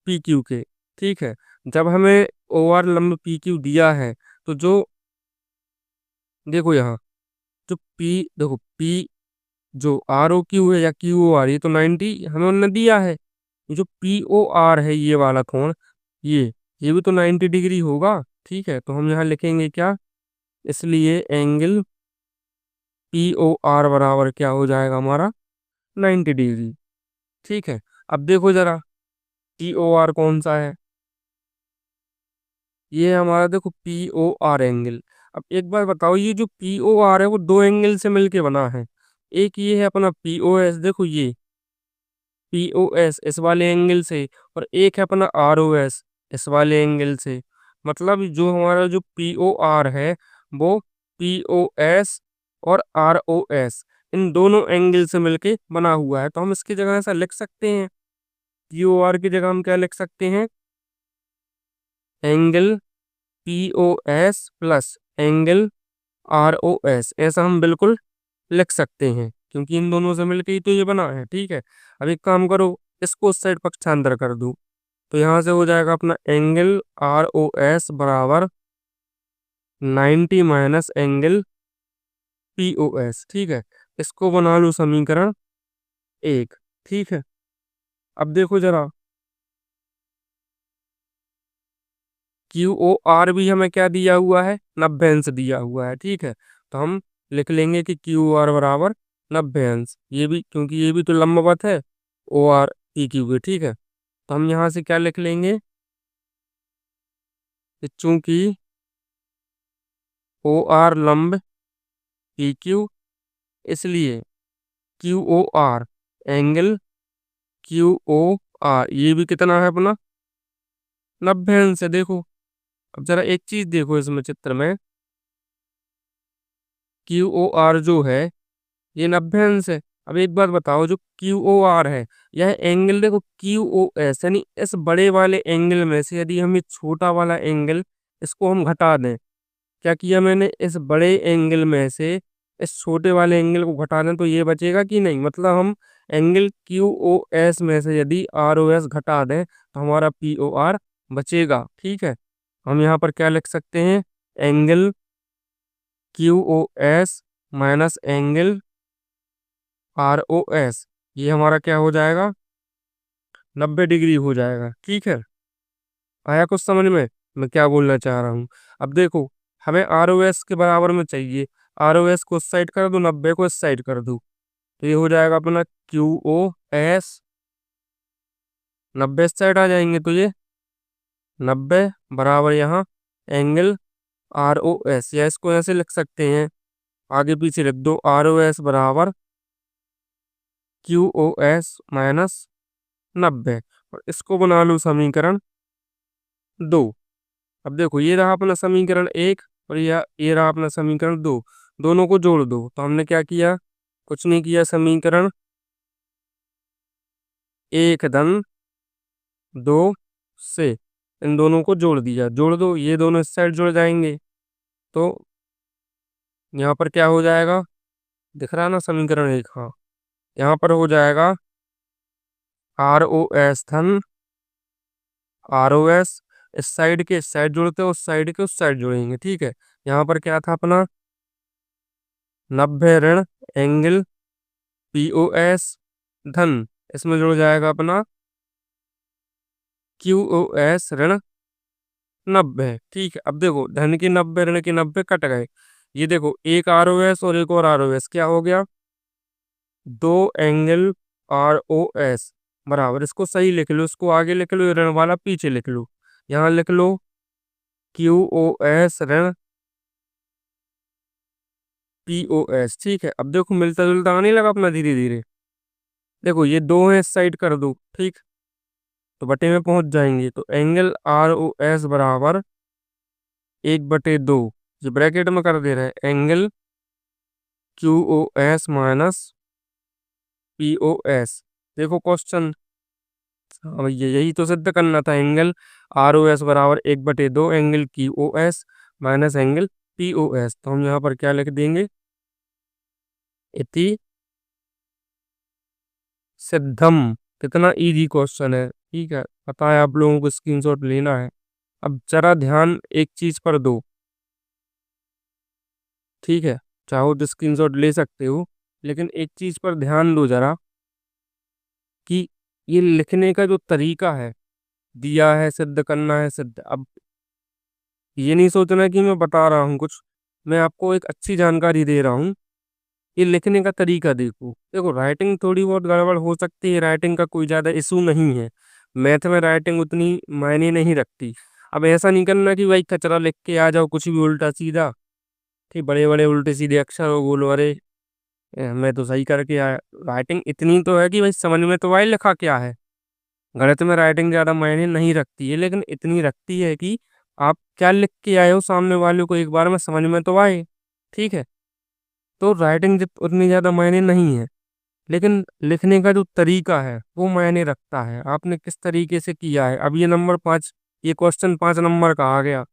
पी क्यू के, ठीक है। जब हमें ओ आर लंब पी क्यू दिया है, तो जो देखो यहाँ, जो पी, देखो पी जो आर ओ क्यू है या क्यू ओ आर, ये तो 90 हमें उन्होंने दिया है। जो पी ओ आर है ये वाला कोण, ये भी तो 90 डिग्री होगा। ठीक है, तो हम यहाँ लिखेंगे क्या, इसलिए एंगल पी ओ आर बराबर क्या हो जाएगा हमारा, 90 डिग्री। ठीक है, अब देखो जरा पी ओ आर कौन सा है, ये हमारा देखो पी ओ आर एंगल। अब एक बार बताओ, ये जो पी ओ आर है वो दो एंगल से मिलके बना है। एक ये है अपना पी ओ एस, देखो ये पी ओ एस इस वाले एंगल से, और एक है अपना आर ओ एस इस वाले एंगल से। मतलब जो हमारा जो पी ओ आर है वो पी ओ एस और आर ओ एस इन दोनों एंगल से मिलके बना हुआ है। तो हम इसकी जगह ऐसा लिख सकते हैं, पी ओ आर की जगह हम क्या लिख सकते हैं, angle P O S plus angle R O S, ऐसा हम बिल्कुल लिख सकते हैं, क्योंकि इन दोनों से मिलके ही तो ये बना है। ठीक है, अब एक काम करो, इसको उस साइड पक्षांतर कर दो, तो यहाँ से हो जाएगा अपना एंगल आर ओ एस बराबर 90 minus angle P O S. ठीक है, इसको बना लो समीकरण एक। ठीक है, अब देखो जरा क्यू ओ आर भी हमें क्या दिया हुआ है, 90 अंश दिया हुआ है। ठीक है, तो हम लिख लेंगे कि क्यू आर बराबर 90 अंश, ये भी क्योंकि ये भी तो लंबवत है ओ आर पी क्यू के। ठीक है, तो हम यहाँ से क्या लिख लेंगे कि चूंकि ओ आर लंब पी क्यू, इसलिए Q O R angle Q O R ये भी कितना है अपना, 90 अंश है। देखो, अब जरा एक चीज देखो इसमें चित्र में, क्यू ओ आर जो है ये 90 अंश है। अब एक बात बताओ, जो क्यू ओ आर है यह एंगल देखो क्यू ओ एस, यानी इस बड़े वाले एंगल में से यदि हम ये छोटा वाला एंगल इसको हम घटा दें, क्या किया मैंने, इस बड़े एंगल में से इस छोटे वाले एंगल को घटा दें तो ये बचेगा कि नहीं, मतलब हम एंगल क्यू ओ एस में से यदि आर ओ एस घटा दें तो हमारा पी ओ आर बचेगा। ठीक है, हम यहाँ पर क्या लिख सकते हैं, angle Q O S minus angle R O S, ये हमारा क्या हो जाएगा, 90 डिग्री हो जाएगा। ठीक है, आया कुछ समझ में मैं क्या बोलना चाह रहा हूँ। अब देखो, हमें आर ओ एस के बराबर में चाहिए, आर ओ एस को उस साइड कर दो, 90 को इस साइड कर दो, तो ये हो जाएगा अपना क्यू ओ एस, 90 इस साइड आ जाएंगे तो ये 90 बराबर यहाँ एंगल आर ओ एस, या इसको ऐसे लिख सकते हैं, आगे पीछे लिख दो, आर ओ एस बराबर क्यू ओ एस माइनस 90, और इसको बना लो समीकरण दो। अब देखो, ये रहा अपना समीकरण एक और ये रहा अपना समीकरण दो, दोनों को जोड़ दो। तो हमने क्या किया, कुछ नहीं किया, समीकरण एक धन दो से इन दोनों को जोड़ दिया, जोड़ दो, ये दोनों इस साइड जुड़ जाएंगे, तो यहाँ पर क्या हो जाएगा, दिख रहा है ना समीकरण एक, हाँ, यहाँ पर हो जाएगा आर ओ एस धन आर ओ एस, इस साइड जोड़ते हैं, उस साइड के उस साइड जोड़ेंगे। ठीक है, यहाँ पर क्या था अपना 90 ऋण एंगल पी ओ एस धन, इसमें जुड़ जाएगा अपना क्यू ओ एस ऋण 90। ठीक है, अब देखो धन की 90 ऋण की 90 कट गए, ये देखो एक आर ओ एस और एक और आर ओ एस क्या हो गया, दो एंगल आर ओ एस बराबर, इसको सही लिख लो, इसको आगे लिख लो, ये ऋण वाला पीछे लिख लो, यहाँ लिख लो क्यू ओ एस ऋण पी ओ एस। ठीक है, अब देखो मिलता जुलता आने लगा अपना धीरे धीरे, देखो ये दो है, इस साइड कर दो। ठीक, तो बटे में पहुंच जाएंगे, तो एंगल आर ओ एस बराबर 1/2, ये ब्रैकेट में कर दे रहे हैं, angle Q O S minus P O S. देखो क्वेश्चन, हाँ भैया यही तो सिद्ध करना था, एंगल आर ओ एस बराबर 1/2 angle Q O S minus angle P O S. तो हम यहाँ पर क्या लिख देंगे, इति सिद्धम। कितना इजी क्वेश्चन है। ठीक है, पता है आप लोगों को स्क्रीनशॉट लेना है। अब जरा ध्यान एक चीज पर दो, ठीक है, चाहो तो स्क्रीनशॉट ले सकते हो, लेकिन एक चीज पर ध्यान दो जरा, कि ये लिखने का जो तरीका है, दिया है, सिद्ध करना है, सिद्ध। अब ये नहीं सोचना कि मैं बता रहा हूँ कुछ, मैं आपको एक अच्छी जानकारी दे रहा हूँ। ये लिखने का तरीका देखो, देखो राइटिंग थोड़ी बहुत गड़बड़ हो सकती है, राइटिंग का कोई ज़्यादा इशू नहीं है। मैथ में राइटिंग उतनी मायने नहीं रखती। अब ऐसा नहीं करना कि भाई कचरा लिख के आ जाओ कुछ भी उल्टा सीधा, ठीक बड़े बड़े उल्टे सीधे अक्षर हो, बोलो अरे मैं तो सही करके आया। राइटिंग इतनी तो है कि भाई समझ में तो आए लिखा क्या है। गणित में राइटिंग ज़्यादा मायने नहीं रखती है, लेकिन इतनी रखती है कि आप क्या लिख के आए हो सामने वाले को एक बार में समझ में तो आए। ठीक है, तो राइटिंग जब उतनी ज़्यादा मायने नहीं है, लेकिन लिखने का जो तरीका है वो मायने रखता है, आपने किस तरीके से किया है। अब ये नंबर 5, ये क्वेश्चन 5 नंबर का आ गया।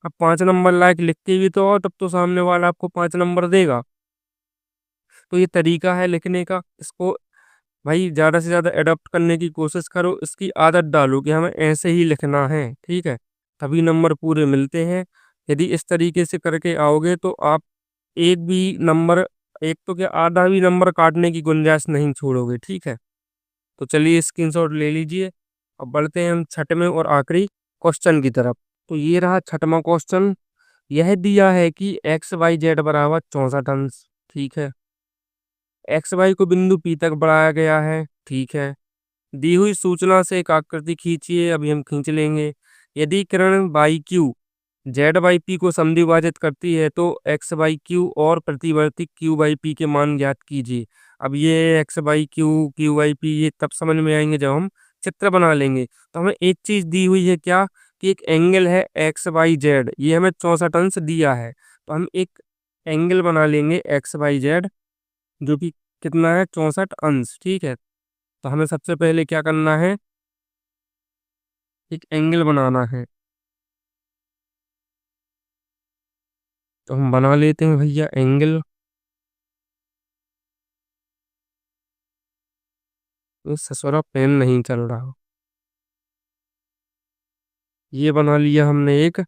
अब 5 नंबर लायक लिख के भी तो आओ, तब तो सामने वाला आपको 5 नंबर देगा। तो ये तरीका है लिखने का, इसको भाई ज़्यादा से ज़्यादा अडॉप्ट करने की कोशिश करो, इसकी आदत डालो कि हमें ऐसे ही लिखना है। ठीक है, तभी नंबर पूरे मिलते हैं। यदि इस तरीके से करके आओगे तो आप एक भी नंबर, एक तो क्या आधा भी नंबर काटने की गुंजाइश नहीं छोड़ोगे। ठीक है, तो चलिए स्क्रीनशॉट ले लीजिए। अब बढ़ते हैं हम छठवें और आखिरी क्वेश्चन की तरफ। तो ये रहा छठवां क्वेश्चन। यह दिया है कि एक्स वाई जेड बराबर 64 अंश। ठीक है, एक्स वाई को बिंदु पी तक बढ़ाया गया है। ठीक है, दी हुई सूचना से एक आकृति खींचिए। अभी हम खींच लेंगे। यदि किरण by Q Z by P को समद्विभाजित करती है तो एक्स बाई क्यू और प्रतिवर्ती क्यू बाई पी के मान ज्ञात कीजिए। अब ये x by Q, Q by P, ये तब समझ में आएंगे जब हम चित्र बना लेंगे। तो हमें एक चीज दी हुई है क्या, कि एक एंगल है एक्स बाई जेड, ये हमें 64 अंश दिया है। तो हम एक एंगल बना लेंगे एक्स बाई जेड, जो कि कितना है, 64 अंश। ठीक है, तो हमें सबसे पहले क्या करना है, एक एंगल बनाना है। तो हम बना लेते हैं भैया एंगल। तो ससुरा पेन नहीं चल रहा। ये बना लिया हमने एक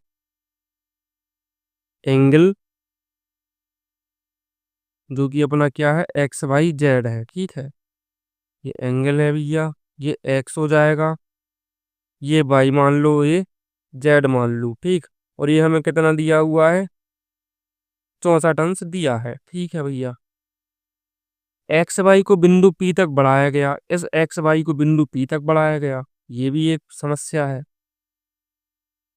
एंगल, जो कि अपना क्या है, एक्स वाई जेड है। ठीक है, ये एंगल है भैया, ये एक्स हो जाएगा, ये वाई मान लो, ये जेड मान लो। ठीक, और ये हमें कितना दिया हुआ है, 64 अंश दिया है। ठीक है भैया, एक्स वाई को बिंदु पी तक बढ़ाया गया, इस एक्स वाई को बिंदु पी तक बढ़ाया गया, ये भी एक समस्या है।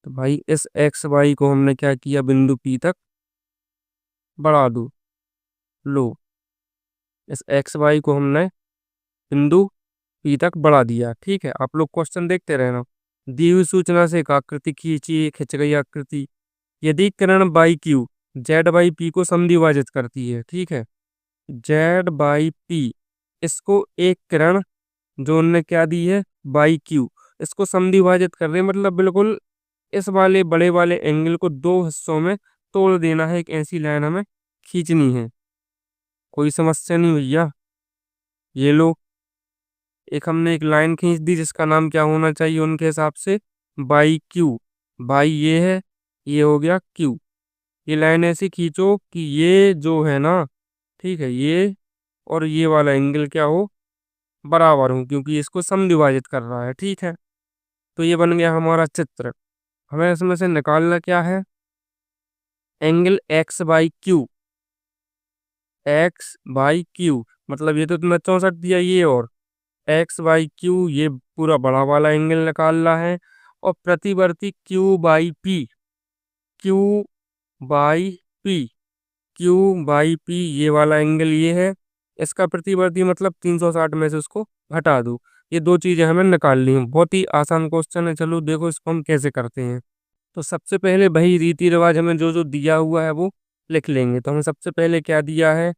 तो भाई इस एक्स वाई को हमने क्या किया, बिंदु पी तक बढ़ा दो। लो, इस एक्स वाई को हमने बिंदु पी तक बढ़ा दिया। ठीक है, आप लोग क्वेश्चन देखते रहना। दी हुई सूचना से एक आकृति खींचिए, खिंच गई आकृति। यदि किरण by Q Z by P को समद्विभाजित करती है। ठीक है, जेड बाई पी, इसको एक किरण जो उनने क्या दी है, बाई क्यू, इसको समद्विभाजित कर रहे हैं, मतलब बिल्कुल इस वाले बड़े वाले एंगल को दो हिस्सों में तोड़ देना है। एक ऐसी लाइन हमें खींचनी है। कोई समस्या नहीं भैया, ये लो, एक हमने एक लाइन खींच दी जिसका नाम क्या होना चाहिए उनके हिसाब से, बाई क्यू। बाई ये है, ये हो गया क्यू। ये लाइन ऐसी खींचो कि ये जो है ना, ठीक है, ये और ये वाला एंगल क्या हो, बराबर हो, क्योंकि इसको समद्विभाजित कर रहा है। ठीक है, तो ये बन गया हमारा चित्र। हमें इसमें से निकालना क्या है, angle X by Q. X by Q मतलब ये तो तुमने 64 दिया, ये और एक्स बाई क्यू, ये पूरा बड़ा वाला एंगल निकालना है। और प्रतिवर्ती Q by P, Q by P, Q by P, ये वाला एंगल ये है। इसका प्रतिवर्ती मतलब 360 में से उसको घटा दो। ये दो चीजें हमें निकालनी है। बहुत ही आसान क्वेश्चन है, चलो देखो इसको हम कैसे करते हैं। तो सबसे पहले भाई रीति रिवाज हमें जो जो दिया हुआ है वो लिख लेंगे। तो हमें सबसे पहले क्या दिया है,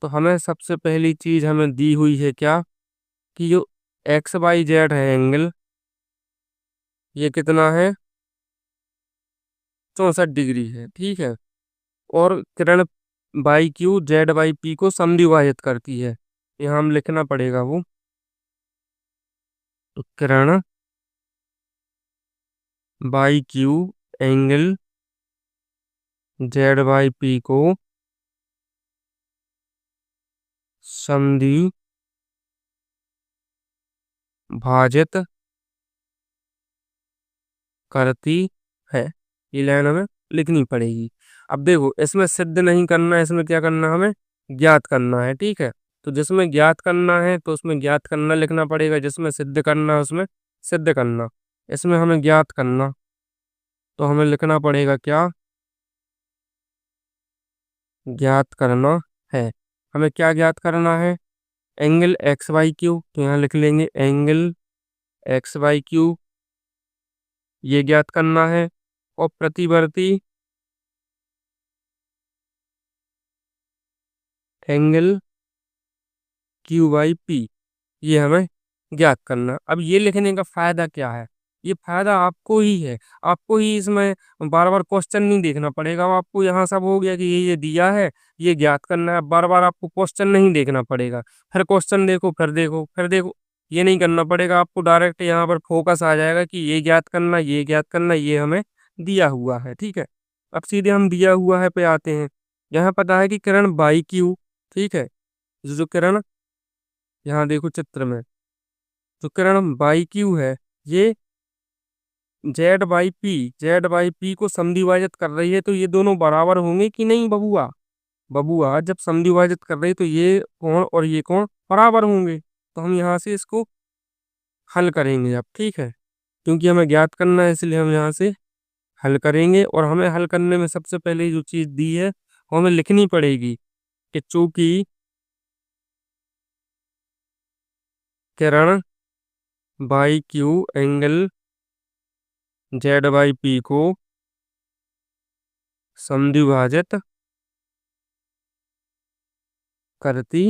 तो हमें सबसे पहली चीज हमें दी हुई है क्या, कि जो एक्स वाई जेड है एंगल, ये कितना है, 64 डिग्री है। ठीक है, और किरण by Q Z by P को समद्विभाजित करती है, यहाँ हम लिखना पड़ेगा वो। तो किरण by Q angle Z by P को समद्विभाजित भाजित करती है। ये लाइन हमें लिखनी पड़ेगी। अब देखो इसमें सिद्ध नहीं करना है, इसमें क्या करना है, हमें ज्ञात करना है। ठीक है, तो जिसमें ज्ञात करना है तो उसमें ज्ञात करना लिखना पड़ेगा, जिसमें सिद्ध करना है उसमें सिद्ध करना। इसमें हमें ज्ञात करना, तो हमें लिखना पड़ेगा क्या, ज्ञात करना है। हमें क्या ज्ञात करना है, एंगल एक्स वाई क्यू, तो यहाँ लिख लेंगे एंगल एक्स वाई क्यू, ये ज्ञात करना है। और प्रतिवर्ती एंगल क्यू बाई पी, ये हमें ज्ञात करना। अब ये लिखने का फायदा क्या है, ये फायदा आपको ही है। आपको ही इसमें बार बार क्वेश्चन नहीं देखना पड़ेगा। अब आपको यहाँ सब हो गया कि ये दिया है, ये ज्ञात करना है। बार बार आपको क्वेश्चन नहीं देखना पड़ेगा, फिर क्वेश्चन देखो फिर देखो फिर देखो, ये नहीं करना पड़ेगा। आपको डायरेक्ट यहाँ पर फोकस आ जाएगा कि ये ज्ञात करना, ये ज्ञात करना, ये हमें दिया हुआ है। ठीक है, अब सीधे हम दिया हुआ है पे आते हैं। यहाँ पता है कि किरण बाई क्यू, ठीक है, जो किरण यहाँ देखो चित्र में, तो किरण बाई क्यू है, ये जेड बाई पी को समद्विभाजित कर रही है। तो ये दोनों बराबर होंगे कि नहीं बबुआ? बबुआ जब समद्विभाजित कर रही है तो ये कोण और ये कोण बराबर होंगे। तो हम यहाँ से इसको हल करेंगे अब। ठीक है, क्योंकि हमें ज्ञात करना है इसलिए हम यहाँ से हल करेंगे। और हमें हल करने में सबसे पहले जो चीज दी है वो हमें लिखनी पड़ेगी कि चूंकि किरण by Q angle Z by P को समद्विभाजित करती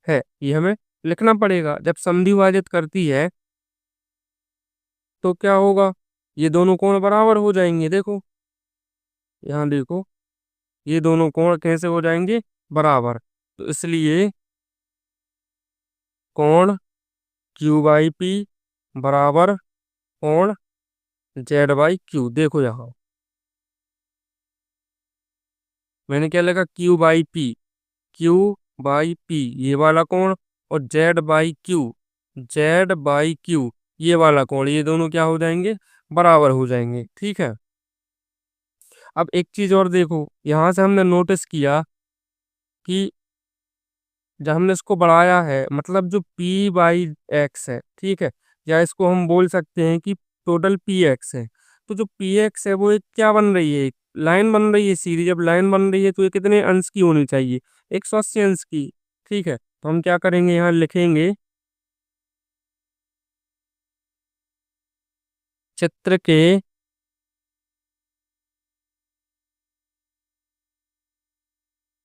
है, ये हमें लिखना पड़ेगा। जब समद्विभाजित करती है तो क्या होगा, ये दोनों कोण बराबर हो जाएंगे। देखो यहाँ देखो, ये दोनों कोण कैसे हो जाएंगे, बराबर। तो इसलिए कोण क्यू बाई पी बराबर कोण जेड बाई क्यू। देखो यहाँ मैंने क्या लिखा, क्यू बाई पी ये वाला कोण, और जेड बाई क्यू ये वाला कोण, ये दोनों क्या हो जाएंगे, बराबर हो जाएंगे। ठीक है, अब एक चीज और देखो, यहां से हमने नोटिस किया कि जब हमने इसको बढ़ाया है, मतलब जो पी बाई एक्स है, ठीक है, या इसको हम बोल सकते हैं कि टोटल पी एक्स है। तो जो पी एक्स है वो एक क्या बन रही है, एक लाइन बन रही है सीधी। जब लाइन बन रही है तो ये कितने अंश की होनी चाहिए, 180 अंश की। ठीक है, तो हम क्या करेंगे, यहाँ लिखेंगे चित्र के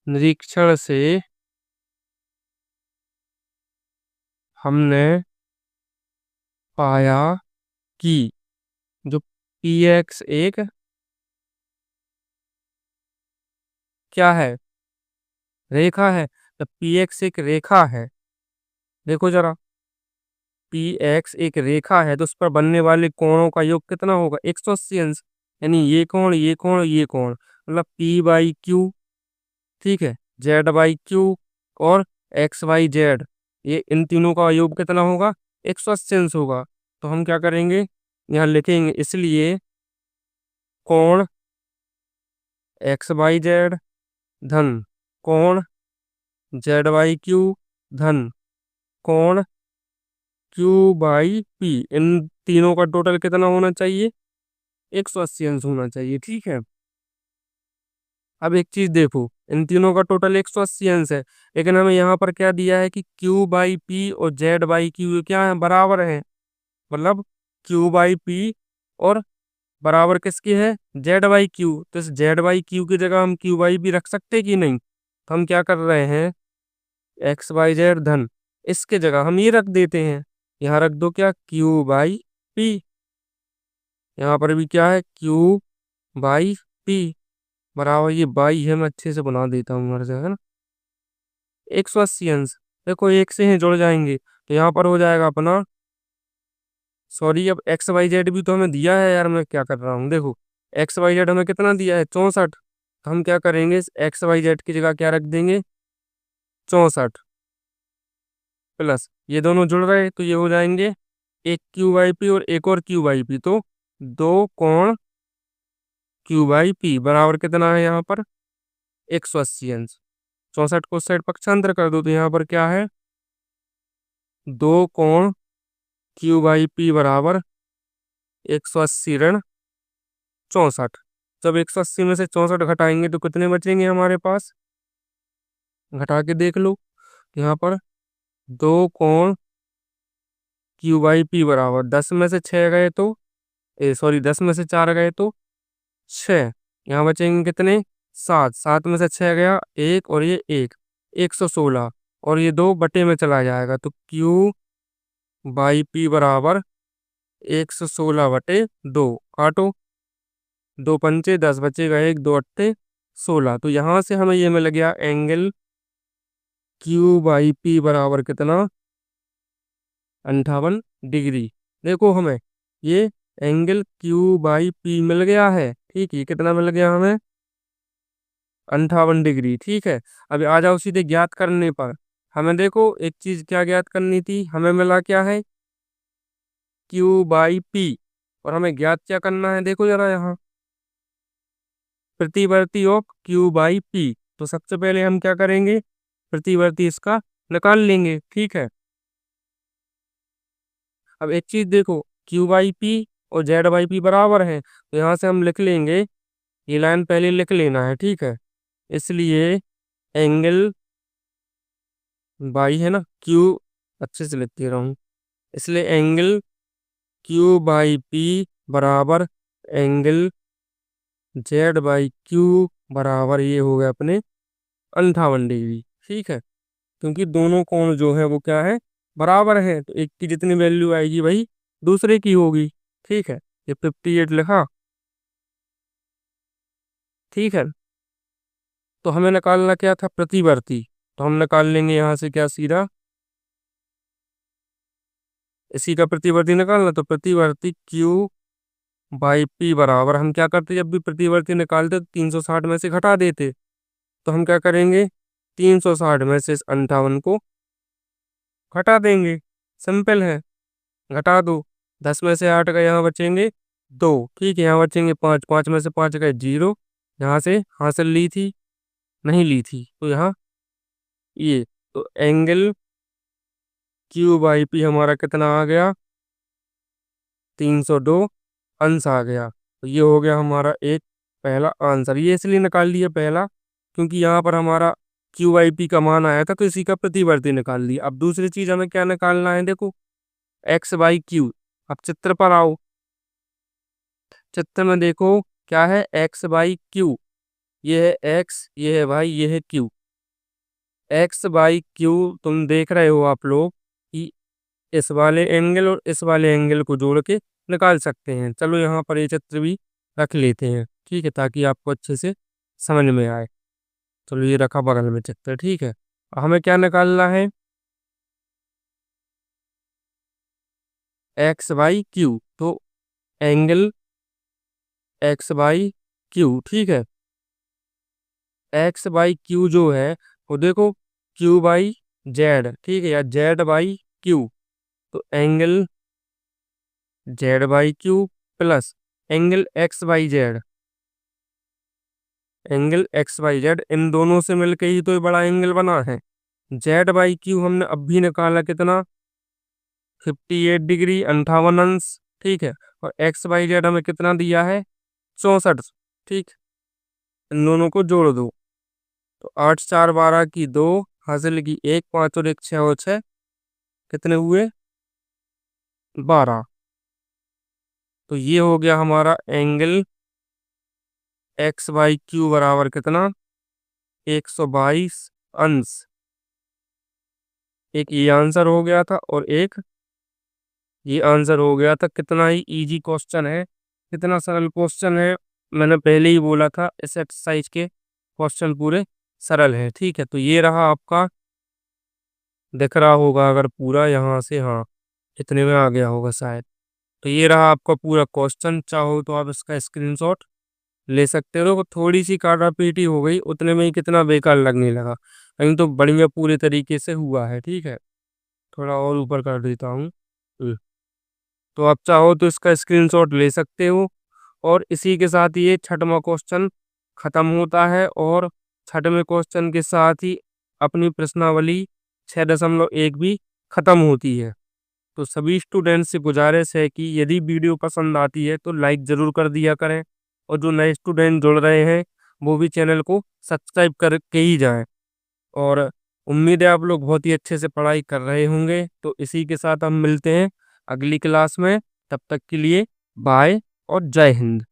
निरीक्षण से हमने पाया कि जो पी एक्स एक क्या है, रेखा है। तो पी एक्स एक रेखा है, देखो जरा, पी एक्स एक रेखा है तो उस पर बनने वाले कोणों का योग कितना होगा, 180 अंश। यानी ये कोण, ये कोण, ये कोण, मतलब पी बाई क्यू, ठीक है, जेड बाई क्यू और एक्स बाई जेड, ये इन तीनों का योग कितना होगा, 180 अंश होगा। तो हम क्या करेंगे, यहाँ लिखेंगे इसलिए कोण एक्स बाई जेड धन कोण जेड बाई क्यू धन कोण क्यू बाई पी, इन तीनों का टोटल कितना होना चाहिए, 180 अंश होना चाहिए। ठीक है, अब एक चीज देखो, इन तीनों का टोटल 180 अंश है, लेकिन हमें यहाँ पर क्या दिया है कि क्यू बाई पी और जेड बाई क्यू क्या है, बराबर है। मतलब क्यू बाई पी और बराबर किसके है, जेड बाई क्यू। तो इस जेड बाई क्यू की जगह हम क्यू बाई पी रख सकते कि नहीं। तो हम क्या कर रहे हैं, एक्स बाई जेड धन, इसके जगह हम ये रख देते हैं, यहाँ रख दो क्या, क्यू बाई पी। यहाँ पर भी क्या है, क्यू बाई पी बराबर, ये बाई है, मैं अच्छे से बना देता हूँ हर जगह ना, 180 अंश। देखो एक से ही जुड़ जाएंगे तो यहाँ पर हो जाएगा अपना, सॉरी, अब एक्स वाई जेड भी तो हमें दिया है यार, मैं क्या कर रहा हूँ, देखो एक्स वाई जेड हमें कितना दिया है, 64। तो हम क्या करेंगे, एक्स वाई जेड की जगह क्या रख देंगे, 64 प्लस ये दोनों जुड़ रहे तो ये हो जाएंगे एक क्यू बाई पी और एक और क्यू बाई पी, तो दो कोण क्यू बाई पी बराबर कितना है यहाँ पर 180 अंश। 64 को साइड पक्षांतर कर दो तो यहाँ पर क्या है, दो कोण क्यू बाई पी बराबर 180 ऋण 64। जब 180 में से 64 घटाएंगे तो कितने बचेंगे हमारे पास, घटा के देख लो। यहाँ पर दो कोण क्यू बाई पी बराबर 10 में से 6 गए तो, सॉरी 10 में से 4 गए तो 6। यहाँ बचेंगे कितने, 7। 7 में से 6 गया एक और ये एक, 116। और ये 2 बटे में चला जाएगा तो क्यू बाई पी बराबर 116 बटे 2। काटो, 2 पंचे 10, बचेगा 1, 2 अट्ठे 16। तो यहाँ से हमें ये मिल गया एंगल क्यू बाई पी बराबर कितना, 58 डिग्री। देखो हमें ये एंगल क्यू बाई पी मिल गया है, ठीक है। कितना मिल गया हमें, 58 डिग्री, ठीक है। अभी आ जाओ सीधे ज्ञात करने पर। हमें देखो एक चीज क्या ज्ञात करनी थी, हमें मिला क्या है क्यू बाई पी, और हमें ज्ञात क्या करना है, देखो जरा यहाँ प्रतिवर्ती ऑफ क्यू बाई पी। तो सबसे पहले हम क्या करेंगे, प्रतिवर्ती इसका निकाल लेंगे, ठीक है। अब एक चीज देखो, क्यू बाई पी और जेड बाई पी बराबर है, तो यहाँ से हम लिख लेंगे, ये लाइन पहले लिख लेना है, ठीक है। इसलिए एंगल बाई है ना, क्यू अच्छे से लिखते रहूं, इसलिए एंगल क्यू बाई पी बराबर एंगल जेड बाई क्यू बराबर ये हो गया अपने 58 डिग्री, ठीक है। क्योंकि दोनों कोण जो है वो क्या है, बराबर है, तो एक की जितनी वैल्यू आएगी वही दूसरे की होगी, ठीक है। ये 58 लिखा, ठीक है। तो हमें निकालना क्या था, प्रतिवर्ती। तो हम निकाल लेंगे यहाँ से क्या, सीधा इसी का प्रतिवर्ती निकालना, तो प्रतिवर्ती क्यू बाई पी बराबर, हम क्या करते जब भी प्रतिवर्ती निकालते तो 360 में से घटा देते। तो हम क्या करेंगे, 360 में से इस 58 को घटा देंगे, सिंपल है। घटा दो, 10 में से 8 गए, यहाँ बचेंगे 2, ठीक है। यहाँ बचेंगे 5, 5 में से 5 गए 0, यहाँ से हासिल ली थी, नहीं ली थी, तो यहाँ ये, तो एंगल क्यू बाई पी हमारा कितना आ गया, 302 अंश आ गया। तो ये हो गया हमारा एक पहला आंसर। ये इसलिए निकाल लिया पहला, क्योंकि यहाँ पर हमारा क्यू बाई पी का मान आया था, तो इसी का प्रतिवर्ती निकाल लिया। अब दूसरी चीज हमें क्या निकालना है, देखो एक्स बाई क्यू। अब चित्र पर आओ, चित्र में देखो क्या है, एक्स बाई क्यू। ये है एक्स, ये है वाई, ये है क्यू। एक्स बाई क्यू तुम देख रहे हो आप लोग कि इस वाले एंगल और इस वाले एंगल को जोड़ के निकाल सकते हैं। चलो यहाँ पर ये चित्र भी रख लेते हैं, ठीक है, ताकि आपको अच्छे से समझ में आए। चलो ये रखा बगल में चित्र, ठीक है। हमें क्या निकालना है, एक्स बाई क्यू। तो एंगल एक्स बाई क्यू, ठीक है। एक्स बाई क्यू जो है वो देखो क्यू बाई जेड, ठीक है, या जेड बाई क्यू। तो angle Z by Q plus angle X by Z, angle X by Z, इन दोनों से मिलके ही तो ये बड़ा एंगल बना है। जेड बाई क्यू हमने अब भी निकाला कितना, 58 डिग्री 58 अंश, ठीक है। और एक्स बाई जेड हमें कितना दिया है, 64, ठीक। इन दोनों को जोड़ दो, तो 8 4 12 की 2, हासिल की 1, 5 और 1 6 और 6 कितने हुए, 12। तो ये हो गया हमारा एंगल एक्स बाई क्यू बराबर कितना, 122 अंश। एक ये आंसर हो गया था और एक ये आंसर हो गया था। कितना ही इजी क्वेश्चन है, कितना सरल क्वेश्चन है। मैंने पहले ही बोला था इस एक्सरसाइज के क्वेश्चन पूरे सरल है, ठीक है। तो ये रहा आपका, दिख रहा होगा अगर पूरा यहाँ से, हाँ इतने में आ गया होगा शायद। तो ये रहा आपका पूरा क्वेश्चन, चाहो तो आप इसका स्क्रीनशॉट ले सकते हो। थोड़ी सी काटा पीटी हो गई, उतने में ही कितना बेकार लगने लगा, कहीं तो बढ़िया पूरे तरीके से हुआ है, ठीक है। थोड़ा और ऊपर कर देता हूँ। तो आप चाहो तो इसका स्क्रीनशॉट ले सकते हो। और इसी के साथ ये छठवां क्वेश्चन खत्म होता है और छठवें क्वेश्चन के साथ ही अपनी प्रश्नावली 6.1 भी खत्म होती है। तो सभी स्टूडेंट्स से गुजारिश है कि यदि वीडियो पसंद आती है तो लाइक ज़रूर कर दिया करें, और जो नए स्टूडेंट जुड़ रहे हैं वो भी चैनल को सब्सक्राइब करके ही जाएं। और उम्मीद है आप लोग बहुत ही अच्छे से पढ़ाई कर रहे होंगे। तो इसी के साथ हम मिलते हैं अगली क्लास में। तब तक के लिए बाय और जय हिंद।